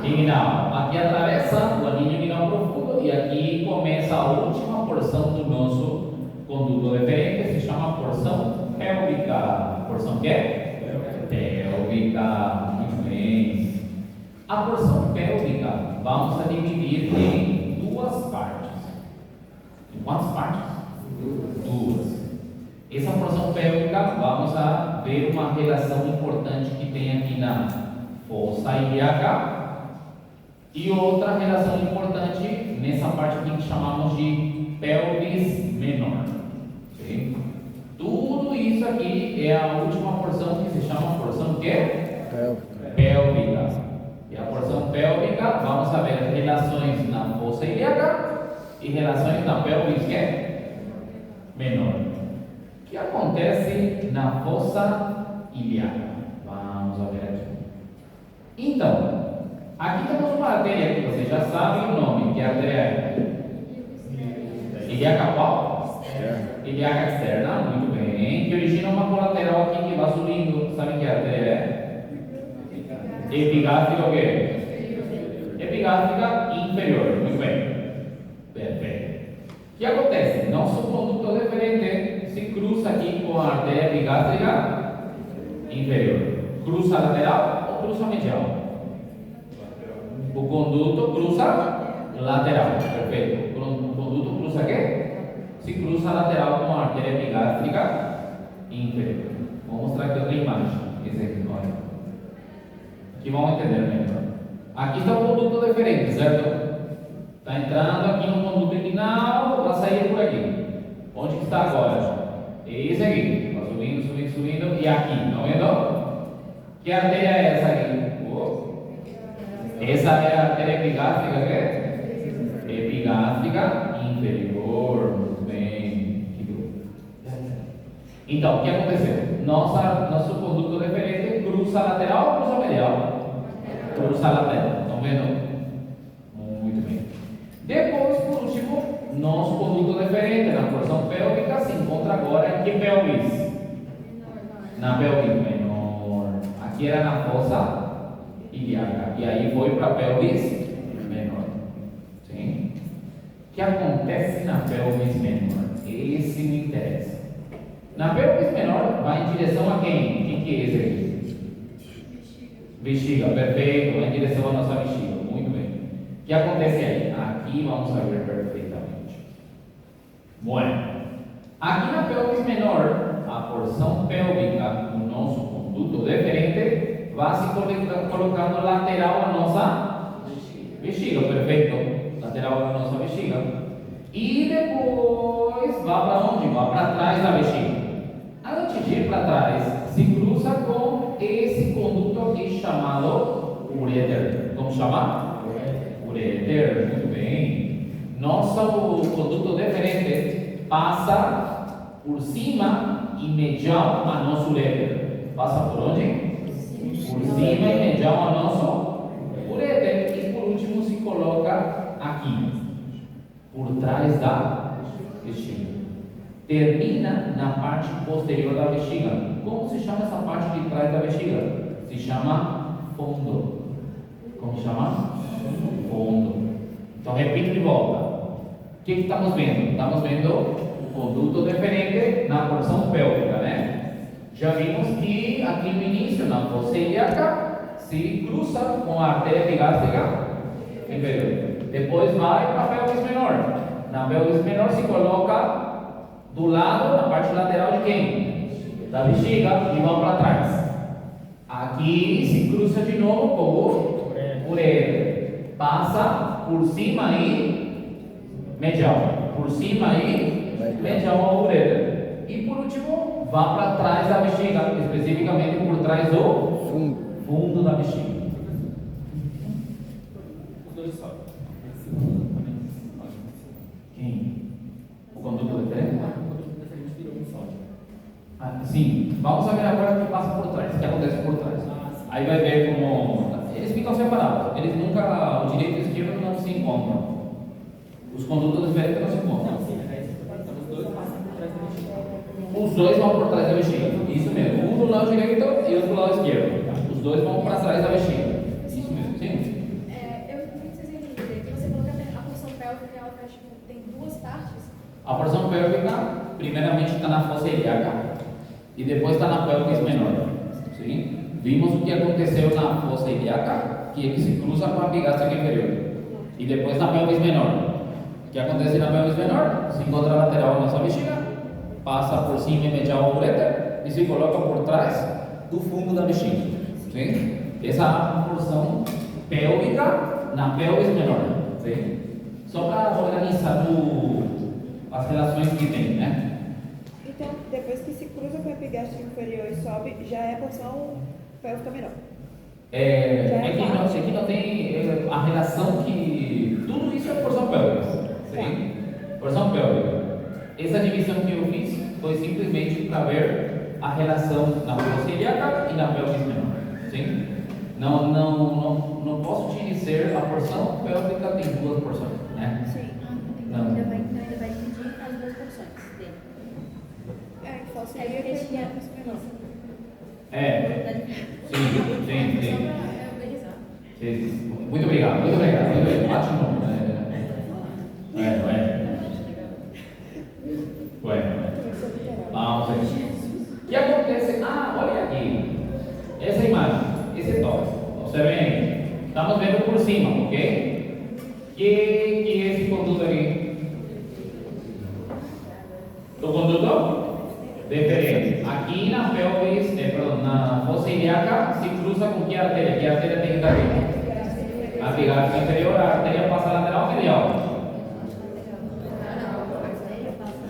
Inguinal. Aqui atravessa o anillo inguinal profundo e aqui começa a última porção do nosso conduto deferente, que se chama porção pélvica. Porção que é? Pélvica. Muito bem. A porção pélvica vamos a dividir em 2 partes. Em quantas partes? 2. Essa porção pélvica, vamos a ver uma relação importante que tem aqui na fossa ilíaca e outra relação importante nessa parte aqui que chamamos de pelvis menor. Sim? Tudo isso aqui é a última porção que se chama porção quê? Pélvica. E a porção pélvica, vamos a ver relações na fossa ilíaca e relações na pelvis que é menor. O que acontece na fossa ilíaca? Vamos a ver aqui. Então, aqui temos uma artéria que vocês já sabem o nome, que é a artéria ilíaca qual? Ilíaca externa, muito bem, que origina uma colateral aqui que vai subindo. Sabe que a artéria é? Epigástrica o quê? Epigástrica inferior, muito bem. Perfeito. O que acontece? Nosso conduto deferente se cruza aqui com a artéria epigástrica inferior. Cruza lateral ou cruza medial? O conduto cruza lateral. Perfeito. O conduto cruza quê? Se cruza lateral com a artéria epigástrica inferior. Vou mostrar aqui outra imagem. Esse aqui, olha. Aqui vão entender melhor. Aqui está o conduto deferente, certo? Está entrando aqui no conduto inguinal, vai sair por aqui. Onde que está agora? Esse aqui. Está subindo. E aqui, estão vendo? Que artéria é essa aqui? Essa é a artéria epigástrica, que é? Epigástrica nádega inferior. Muito bem. Que grupo. Então, o que aconteceu? Nosso conduto deferente cruza lateral ou cruza medial? Cruza lateral. Estão vendo? Muito bem. Depois, por último, nosso conduto deferente na porção pélvica se encontra agora em que pelvis? Na pelvis menor. Aqui era na fossa ilíaca. E aí foi para a pelvis menor. Sim? O que acontece na pelvis menor? Esse me interessa. Na pelvis menor vai em direção a quem? Quem que é esse aqui? Bexiga, perfeito. Vai em direção à nossa bexiga. Muito bem. O que acontece aí? Aqui vamos ver perfeitamente. Bueno, aqui na pelvis menor, a porção pélvica do nosso conduto deferente vai se colocando lateral à nossa bexiga, perfeito? Lateral à nossa bexiga. E depois vai para onde? Vai para trás da bexiga. Antes de ir para trás, se cruza com esse conduto aqui chamado ureter. Como chama? Ureter, muito bem. Nosso conduto deferente passa por cima e medial a nosso ureter. Passa por onde? Por cima e medial a nosso ureter. E por último se coloca aqui, por trás da bexiga. Termina na parte posterior da bexiga. Como se chama essa parte de trás da bexiga? Se chama fundo. Como se chama? Fundo. Então repito de volta. O que estamos vendo? Estamos vendo o conduto deferente na porção pélvica, né? Já vimos que aqui no início, na fossa ilíaca, se cruza com a artéria epigástrica inferior. Depois vai para a pelvis menor. Na pelvis menor se coloca do lado, na parte lateral de quem? Da bexiga, e vão para trás. Aqui se cruza de novo com o ureter. Passa por cima e medial. Por cima e medial ao ureter. E por último, vá para trás da bexiga, especificamente por trás do fundo da bexiga. Os dois só. Quem? O conduto deferente? Sim, vamos ver agora o que passa por trás, o que acontece por trás. Aí vai ver como eles ficam separados, eles nunca, o direito e o esquerdo não se encontram. Os condutos diferentes não se encontram. Os dois vão por trás da bexiga, isso mesmo. Um do lado direito e outro do lado esquerdo. Os dois vão para trás da bexiga. Isso mesmo, sim? Eu não preciso entender que você falou que a porção pélvica ela tem duas partes. A porção pélvica, primeiramente, está na fossa ilíaca e depois está na pelvis menor. Sim? Vimos o que aconteceu na fossa ilíaca, que ele se cruza com a epigástrica inferior. E depois na pelvis menor. O que acontece na pelvis menor? Se encontra lateral a nossa bexiga, passa por cima e medial ao ureter e se coloca por trás do fundo da bexiga. Sim? Essa é a porção pélvica na pelvis menor. Sim? Só para organizar as relações que tem, né? Então, depois que se cruza com a epigástrica inferior e sobe, já é porção pélvica menor. Aqui não tem a relação que... Tudo isso é porção pélvica. Sim? Porção pélvica. Essa divisão que eu fiz foi simplesmente para ver a relação na fossa ilíaca e na pelvis menor. Sim? Não posso te dizer a porção pélvica tem duas porções, né? Sim. Não. Ainda vai dividir as duas porções dele. Que fosse Aí ilíaca ele e tinha pelvis menor. Sim. Muito obrigado. Ótimo. Vamos ver. O que acontece? Olha aqui. Essa imagem, esse toque. Observem aí. Estamos vendo por cima, ok? Que é esse conduto aqui? O conduto deferente. Aqui na pelvis, na fossa ilíaca, se cruza com que artéria? Que artéria tem que estar aqui? A epigástrica inferior, a artéria passa lateral ou medial?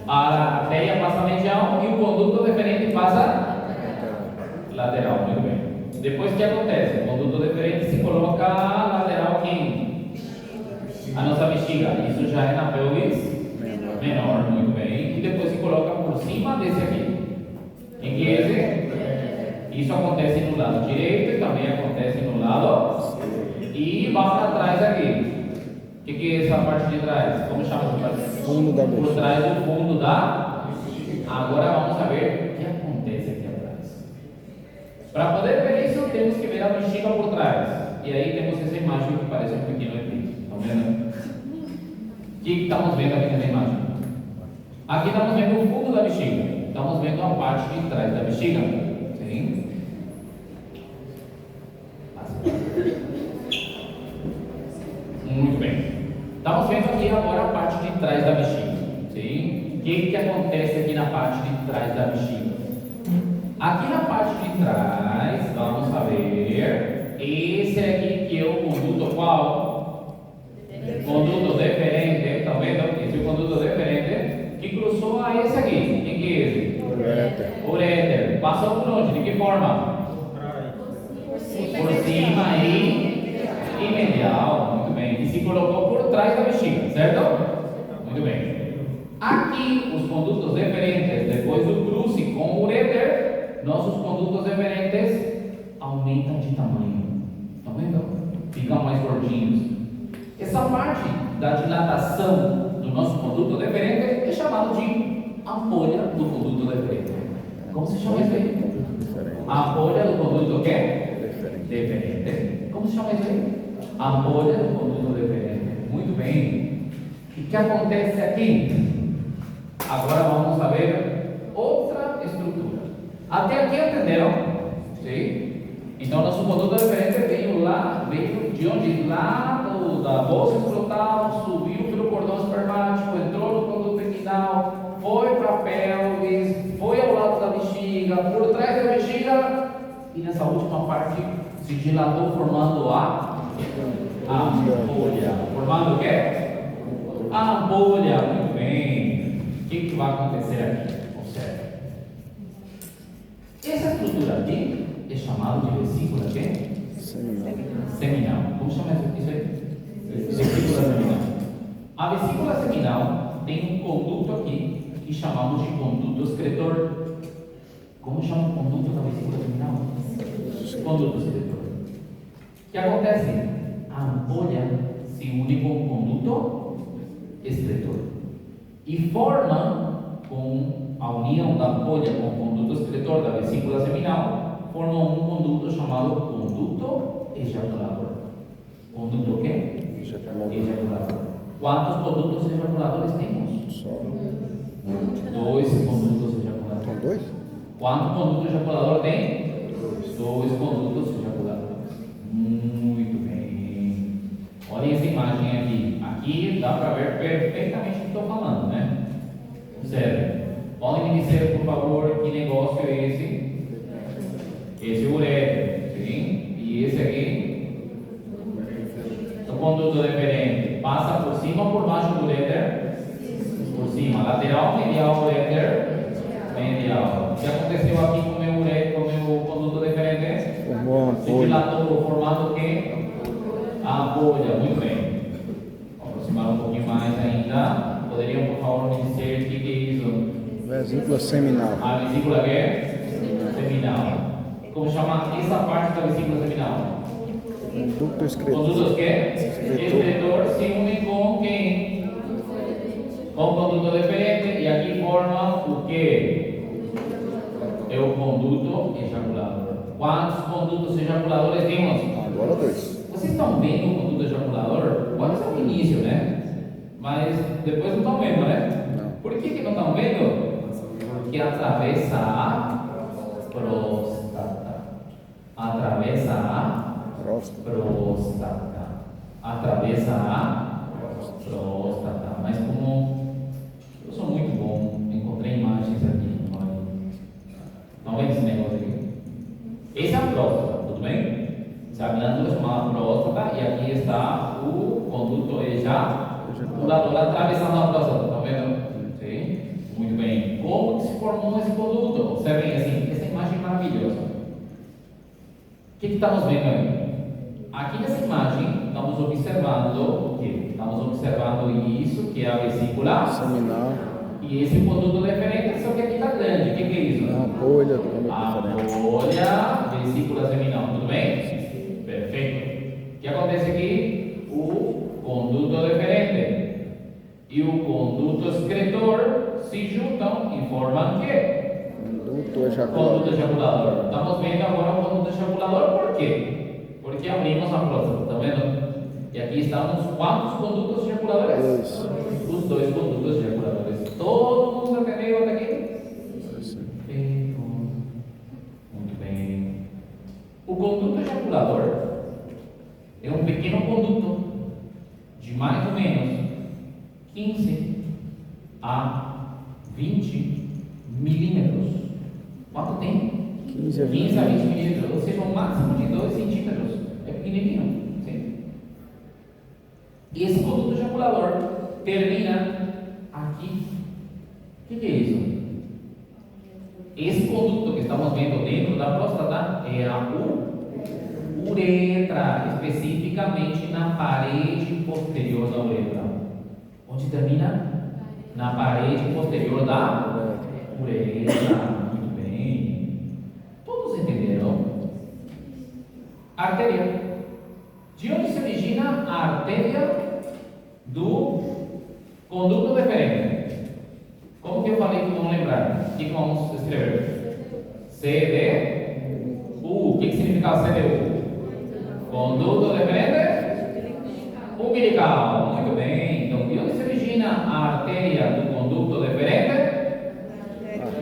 A artéria passa medial e o conduto deferente passa lateral. Muito bem. Depois o que acontece? O conduto deferente se coloca lateral aqui. A nossa bexiga, isso já é na pelvis menor, muito bem. E depois se coloca por cima desse aqui. Em que esse? Isso acontece no lado direito e também acontece no lado. E vai para trás aqui. O que é essa parte de trás? Como chama essa parte? Fundo da Por bexiga. trás do fundo da. Agora vamos saber o que acontece aqui atrás. Para poder ver isso, temos que ver a bexiga por trás. E aí temos essa imagem que parece um pequeno ET. Estão vendo? O que estamos vendo aqui nessa imagem? Aqui estamos vendo o fundo da bexiga. Estamos vendo a parte de trás da bexiga. Sim? Muito bem. Estamos vendo aqui agora a parte de trás da bexiga. Sim? O que acontece aqui na parte de trás da bexiga? Aqui na parte de trás, vamos saber, esse aqui que é o conduto qual? Conduto deferente, está vendo? Esse é o conduto deferente que cruzou a esse aqui. Quem que é esse? Ureter. Ureter. Passou por onde? De que forma? Por cima e medial. Muito bem. E se colocou por trás da bexiga, certo? Muito bem. Aqui, os condutos deferentes, depois do cruce com o ureter, nossos condutos deferentes aumentam de tamanho. Estão vendo? Ficam mais gordinhos. Essa parte da dilatação do nosso conduto deferente é chamado de ampolha do conduto deferente. Como se chama isso aí? A ampolha do conduto o quê? Deferente. Como se chama isso aí? Ampolha do conduto deferente. Muito bem. E o que acontece aqui? Agora vamos saber outra estrutura. Até aqui entenderam? Sim? Então nosso conduto deferente veio de onde? Lá da bolsa escrotal, subiu pelo cordão espermático, entrou no conduto inguinal, foi para a pelvis, foi ao lado da bexiga, por trás da bexiga, e nessa última parte se dilatou formando a ampolha. Formando o quê? A ampolha. Muito bem. O que vai acontecer aqui? Observe. Essa estrutura aqui é chamada de vesícula quê? Seminal. Como chama isso aí? Vesícula seminal. A vesícula seminal tem um conduto aqui que chamamos de conduto excretor. Como chama o conduto da vesícula seminal? Conduto excretor. O que acontece? A ampolha se une com o conduto excretor e forma, com a união da ampolha com o conduto excretor da vesícula seminal, formam um conduto chamado conduto ejaculador. Conduto o quê? Ejaculador. Quantos condutos ejaculadores temos? Só. 2 condutos ejaculadores. São 2? Quanto conduto ejaculador tem? 2 condutos ejaculadores. Muito bem. Olhem essa imagem aqui. Aqui dá para ver perfeitamente o que estou falando, né? Observe. Podem me dizer, por favor, que negócio é esse? Esse é o ureter, sim? E esse aqui? O conduto deferente. Passa por cima ou por baixo do ureter? Por cima. Lateral, medial, ureter? Medial. O que aconteceu aqui com o meu ureter, com o meu conduto deferente? Formou uma Se ampolha. dilatou, formando o quê? A ampolha. Muito bem. Vou aproximar um pouquinho mais ainda. Poderiam, por favor, me dizer o que é isso? Vesícula seminal. A vesícula que é? Seminal. Como chama essa parte da vesícula seminal? Conduto excretor. Condutos que? Excretor se une com quem? Com o conduto deferente. E aqui forma o que? É o conduto ejaculador. Quantos condutos ejaculadores temos? Agora 2. Vocês estão vendo o conduto ejaculador? Pode ser no início, né? Mas depois não estão vendo, né? Não. Por que não estão vendo? Porque atravessa a próstata. Atravessa a próstata. Atravessa a próstata. Mas como eu sou muito bom, encontrei imagens aqui. Estão vendo esse negócio aqui? Esse é a próstata, tudo bem? Essa glândula é chamada próstata e aqui está o conduto ejaculador atravessando a próstata. Estão vendo? Sim? Muito bem. Como que se formou esse conduto? Observem assim, essa imagem maravilhosa. O que estamos vendo aí? Aqui nessa imagem, estamos observando o quê? Estamos Estamos observando isso, que é a vesícula. Seminal. E esse conduto deferente, só que aqui está grande. O que é isso? A bolha do conduto A deferente. bolha, vesícula seminal. Tudo bem? Perfeito. O que acontece aqui? O conduto deferente e o conduto excretor se juntam e formam o quê? Conduto ejaculador. Conduto ejaculador. Estamos vendo agora o conduto ejaculador, por quê? Porque abrimos a próstata, está vendo? E aqui estamos quantos condutos ejaculadores? Dois. Os dois condutos ejaculadores. Todo mundo entendeu até aqui? Perfeito. Muito bem. O conduto ejaculador é um pequeno conduto de mais ou menos 15 a 20 milímetros. Quanto tem? 15 a 20 15 a 20 milímetros, ou seja, um máximo de 2 centímetros. É pequenininho. Sim? E esse conduto ejaculador termina aqui. O que é isso? Esse conduto que estamos vendo dentro da próstata é a uretra, especificamente na parede posterior da uretra. Onde termina? Na parede posterior da uretra. Muito bem. Todos entenderam? Artéria. De onde se origina a artéria do conduto deferente? Como que eu falei que vamos lembrar? O que vamos escrever? CDU. O que significa CDU? Conduto deferente umbilical. Muito bem. Então, de onde se origina a artéria do conduto deferente?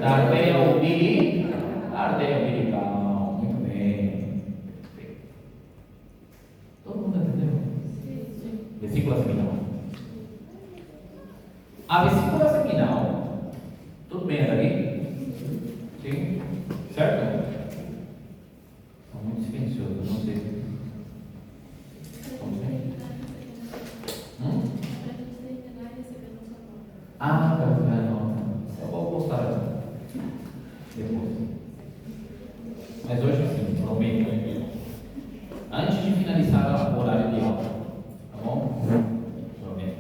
Da artéria umbilical. Da artéria umbilical. Muito bem. Todo mundo entendeu? Vesícula seminal. A vesícula seminal, tudo bem até aqui? Sim? Certo? Estou muito silencioso, não sei. Vamos ver? Ah, para tirar nota. Eu vou postar depois. Mas hoje sim, prometo. Antes de finalizar o horário de aula. Tá bom? Prometo.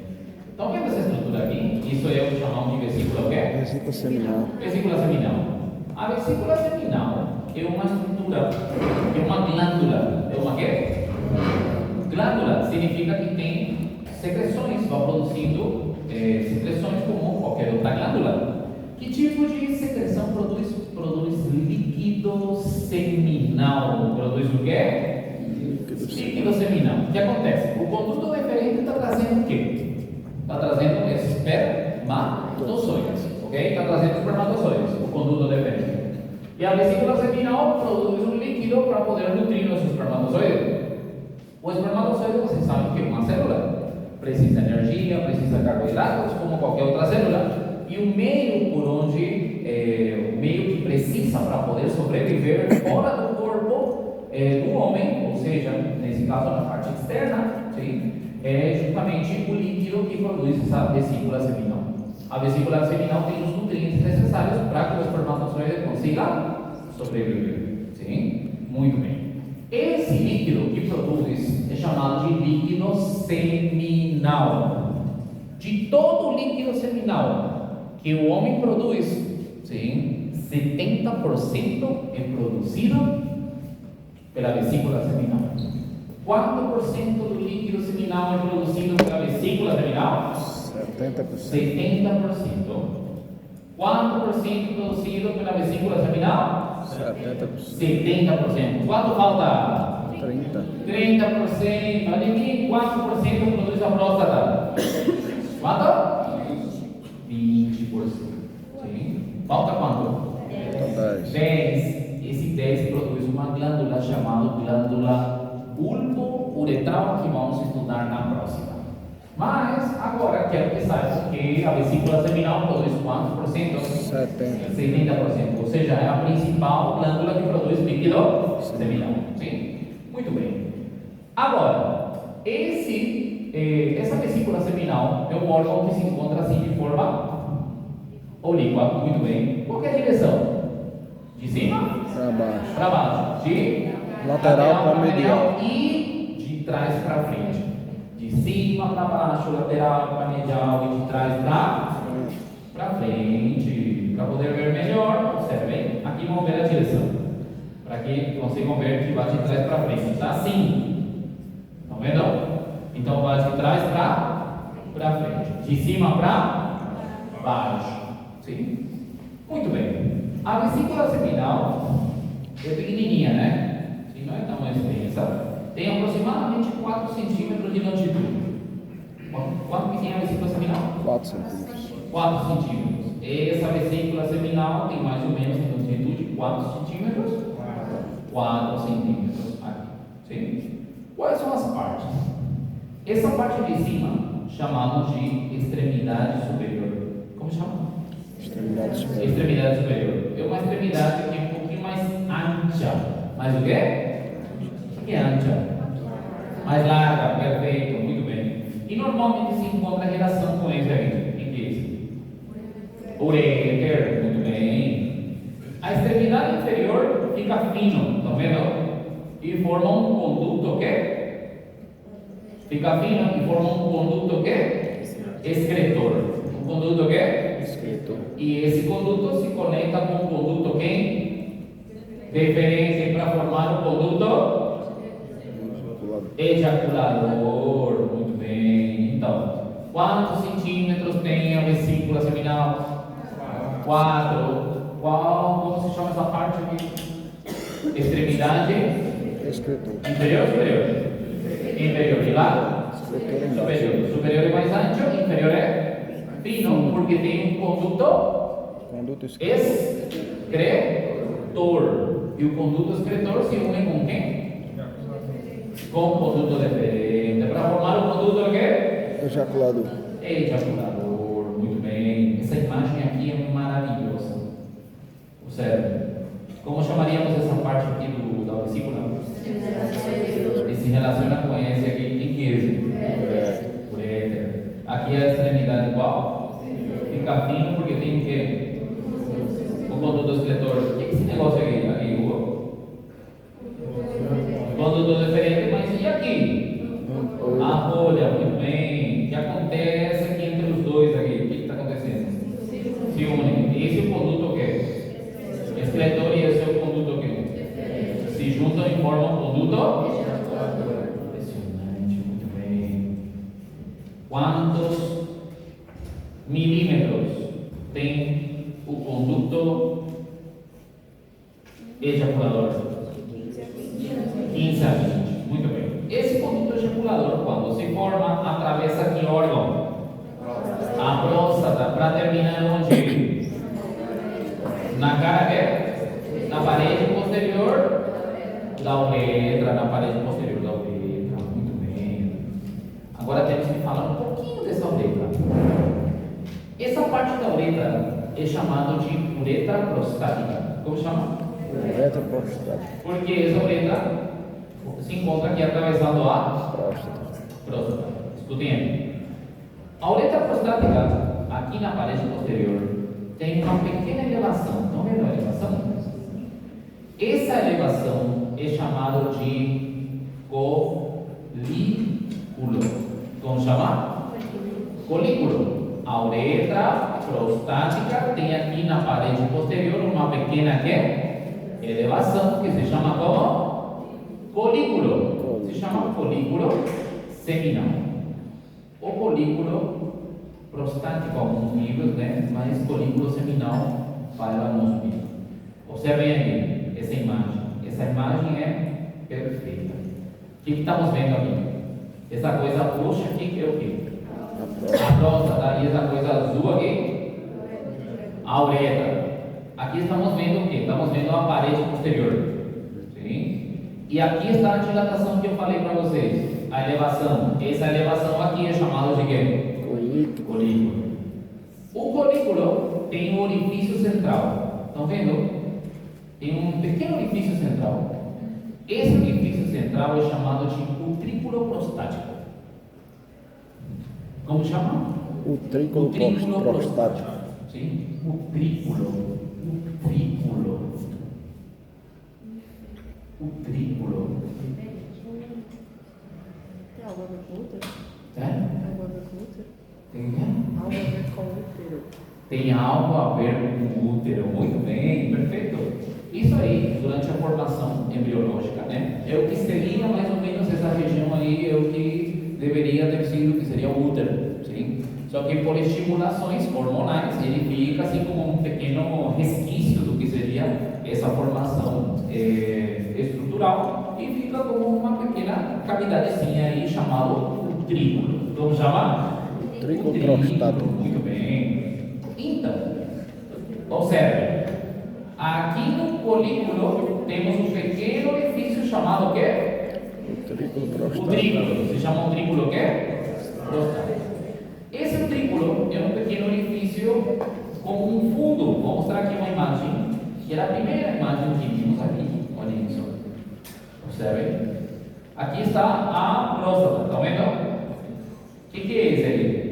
Estão vendo essa estrutura aqui? Isso é o que chamamos de vesícula o quê? Vesícula seminal. Vesícula seminal. A vesícula seminal é uma estrutura, é uma glândula. É uma quê? Glândula significa que tem secreções, vai produzindo secreções como qualquer outra glândula. Que tipo de secreção produz? Produz líquido seminal. Produz o quê? Líquido seminal. O que acontece? O conduto deferente está trazendo o quê? Está trazendo espermatozoides. Ok? Está trazendo espermatozoides. O conduto deferente. E a vesícula seminal produz um líquido para poder nutrir os espermatozoides. O espermatozoide, vocês sabem que é uma célula. Precisa de energia, precisa de carboidratos, como qualquer outra célula. E o meio por onde, o meio que precisa para poder sobreviver fora do corpo do homem, ou seja, nesse caso na parte externa, sim, é justamente o líquido que produz essa vesícula seminal. A vesícula seminal tem os nutrientes necessários para que o espermatozoide consiga sobreviver. Sim? Muito bem. Esse líquido que produz é chamado de líquido seminal. De todo o líquido seminal que o homem produz, sim, 70% é produzido pela vesícula seminal. Quanto por cento do líquido seminal é produzido pela vesícula seminal? 70%. Quanto por cento produzido pela vesícula seminal? 70%. Quanto falta? 30%. Adivinha quanto por cento produz a próstata? Quanto? 20%. Sim. Falta quanto? 10. Esse 10 produz uma glândula chamada glândula bulbo-uretral, que vamos estudar na próxima. Mas agora quero que saibam que a vesícula seminal produz quantos por cento? 70%. Ou seja, é a principal glândula que produz líquido seminal. Sim? Muito bem. Agora, essa vesícula seminal é um órgão que se encontra assim de forma oblíqua. Muito bem. Qual é a direção? De cima? Para baixo. Para baixo. De Lateral para medial. E de trás para frente. De cima para baixo, lateral para medial e de trás para frente. Para poder ver melhor, observem. Aqui vamos ver a direção. Para que consigam ver que vai de trás para frente. Está assim. Estão vendo? Então vai de trás para frente. De cima para baixo. Sim? Muito bem. A vesícula seminal é pequenininha, né? Sim, não é tão extensa. Tem aproximadamente 4 centímetros de longitude. Quanto que tem a vesícula seminal? 4 centímetros. 4 centímetros. Essa vesícula seminal tem mais ou menos em longitude 4 centímetros. 4 centímetros aqui. Sim? Quais são as partes? Essa parte de cima chamamos de extremidade superior. Como chama? Extremidade superior. Extremidade superior. É uma extremidade que é um pouquinho mais ancha. Mais o quê? O que é ancha? Mais larga, perfeito, muito bem. E normalmente se encontra relação com esse aí. Em que é isso? Ureter, muito bem. A extremidade inferior fica fino, estão vendo? E forma um conduto o quê? Fica fino e forma um conduto o quê? Excretor. Um conduto o quê? Excretor. E esse conduto se conecta com o conduto quem? Deferente para formar o conduto ejaculador. Muito bem. Então, quantos centímetros tem a vesícula seminal? 4. Como se chama essa parte aqui? Extremidade Excretor. inferior ou superior? Inferior. E lá? Excretor embaixo. Superior. Superior é mais ancho, inferior é fino, porque tem um conduto Conduto excretor. excretor. E o conduto excretor se une com quem? Com o conduto deferente. Para formar o conduto o quê? Ejaculador. Ejaculador. Muito bem. Essa imagem aqui é maravilhosa. Observe. Como chamaríamos essa parte aqui da vesícula? E se relaciona com esse aqui em que? Ureter. Aqui é a extremidade qual? Fica fino porque tem o quê? O conduto excretor. O que é esse negócio aqui? Aqui, conduto deferente, mas e aqui? A folha, muito bem. O que acontece aqui entre os dois aqui? O que está acontecendo? Se unem. Esse é o conduto o quê? Excretor e esse é o conduto o quê? Se juntam e formam um conduto? Impressionante, muito bem. Quantos milímetros tem o conduto ejaculador? 15 a 20. Muito bem. Esse conduto ejaculador, quando se forma, atravessa que órgão? A próstata, para terminar onde? Na cara, na parede posterior da uretra, na parede posterior da uretra. Muito bem. Agora temos que falar um pouquinho dessa uretra. Essa parte da uretra é chamada de uretra prostática. Como chama? Uretra prostática. Porque essa uretra se encontra aqui atravessando a próstata. Escutem aí. A uretra prostática, aqui na parede posterior, tem uma pequena elevação. Estão vendo a elevação? Essa elevação é chamada de colículo. Como chama? Colículo. A uretra prostática tem aqui na parede posterior uma pequena elevação que se chama como colículo. Se chama colículo seminal. O colículo prostático, alguns livros, né? Mas colículo seminal para alguns livros. Observem aqui essa imagem. Essa imagem é perfeita. O que estamos vendo aqui? Essa coisa roxa aqui que é o quê? A próstata. E essa coisa azul aqui? A uretra. Aqui estamos vendo o quê? Estamos vendo a parede posterior. Sim? E aqui está a dilatação que eu falei para vocês. A elevação. Essa elevação aqui é chamada de quê? Colículo. O colículo tem um orifício central. Estão vendo? Tem um pequeno orifício central. Esse orifício central é chamado de utrículo prostático. Como chama? Utrículo prostático. Sim, utrículo. algo a ver com útero? É? Algo a ver com útero? Tem o quê? Algo a ver com útero. Tem algo a ver com o útero. Muito bem, perfeito. Isso aí, durante a formação embriológica, né? É o que seria mais ou menos essa região aí, é o que deveria ter sido, que seria o útero, sim? Só que por estimulações hormonais, ele fica assim como um pequeno resquício do que seria essa formação estrutural e fica como uma pequena cavidadezinha aí chamado utrículo. Como chama? Utrículo prostático. Muito bem. Então, observe. Aqui no folículo temos um pequeno orifício chamado o quê? Utrículo prostático. Utrículo. Se chama utrículo o quê? Prostático. Esse utrículo é um pequeno orifício com um fundo. Vou mostrar aqui uma imagem, que era a primeira imagem que vimos aqui. Olhem isso. Observem. Aqui está a próstata. Estão vendo? O que é esse aí?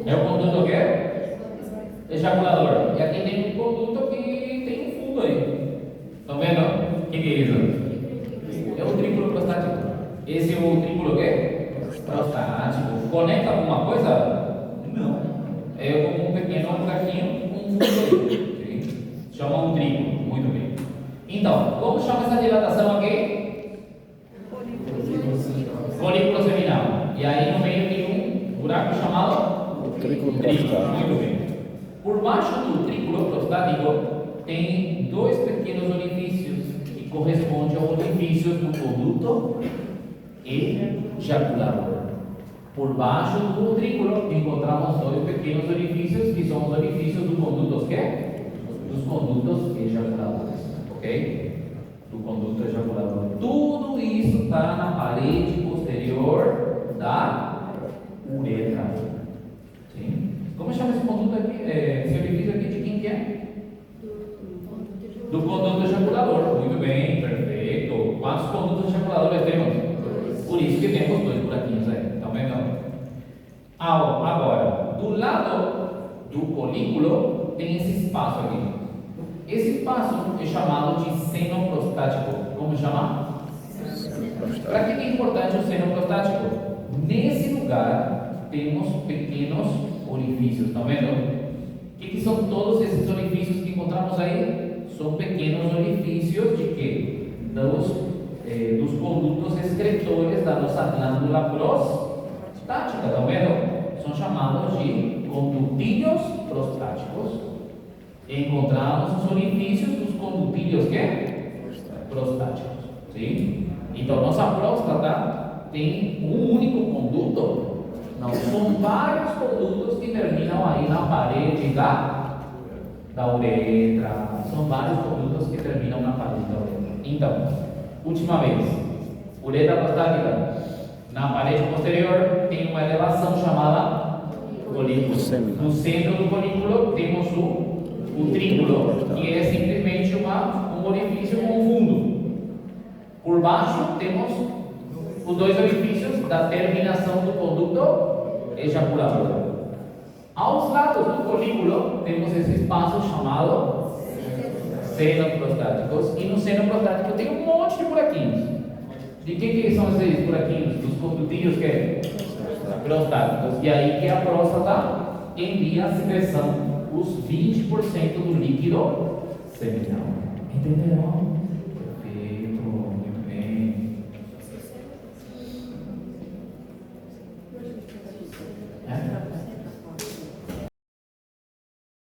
É o conduto o quê? Ejaculador. E aqui tem um conduto que tem um fundo aí. Estão vendo? O que é isso? É o utrículo prostático. Esse é o utrículo o quê? Prostático. Conecta alguma coisa? Não. É como um pequeno buraquinho com um fundo aí. Okay? Chama um utrículo. Muito bem. Então, como chama essa dilatação aqui? Folículo seminal. E aí no meio tem um buraco chamado Utrículo utrículo. prostático. Muito bem. Por baixo do utrículo prostático tem dois pequenos orifícios que correspondem aos orifícios do conduto ejaculador. Por baixo do utrículo encontramos dois pequenos orifícios que são os orifícios do conduto quê? Dos condutos ejaculadores, ok? Do conduto ejaculador. Tudo isso está na parede posterior da uretra. Sim? Como chama esse conduto aqui? Esse orifício aqui de quem que é? Do conduto ejaculador. Muito bem, perfeito. Quantos condutos ejaculadores temos? Por isso que temos dois buraquinhos aí. Tá vendo? Agora, do lado do folículo tem esse espaço aqui. Esse espaço é chamado de seno prostático. Como chama? Para que é importante o seno prostático? Nesse lugar temos pequenos orifícios, estão vendo? O que são todos esses orifícios que encontramos aí? São pequenos orifícios de quê? Dos condutos excretores da nossa glândula prostática, estão vendo? São chamados de condutilhos prostáticos. Encontramos os orifícios dos condutilhos prostáticos. Sim? Então, nossa próstata tem um único conduto? Não, são vários condutos que terminam aí na parede da uretra. São vários condutos que terminam na parede da uretra. Então, última vez, uretra prostática. Na parede posterior tem uma elevação chamada folículo. No centro do folículo temos o utrículo, que é simplesmente um orifício com um fundo. Por baixo temos os dois orifícios da terminação do conduto ejaculador. Aos lados do folículo temos esse espaço chamado senos prostáticos, e no seno prostático tem um monte de buraquinhos. De que são esses buraquinhos? Dos condutilhos prostáticos. E aí que a próstata envia a secreção os 20% do líquido seminal. Entenderam?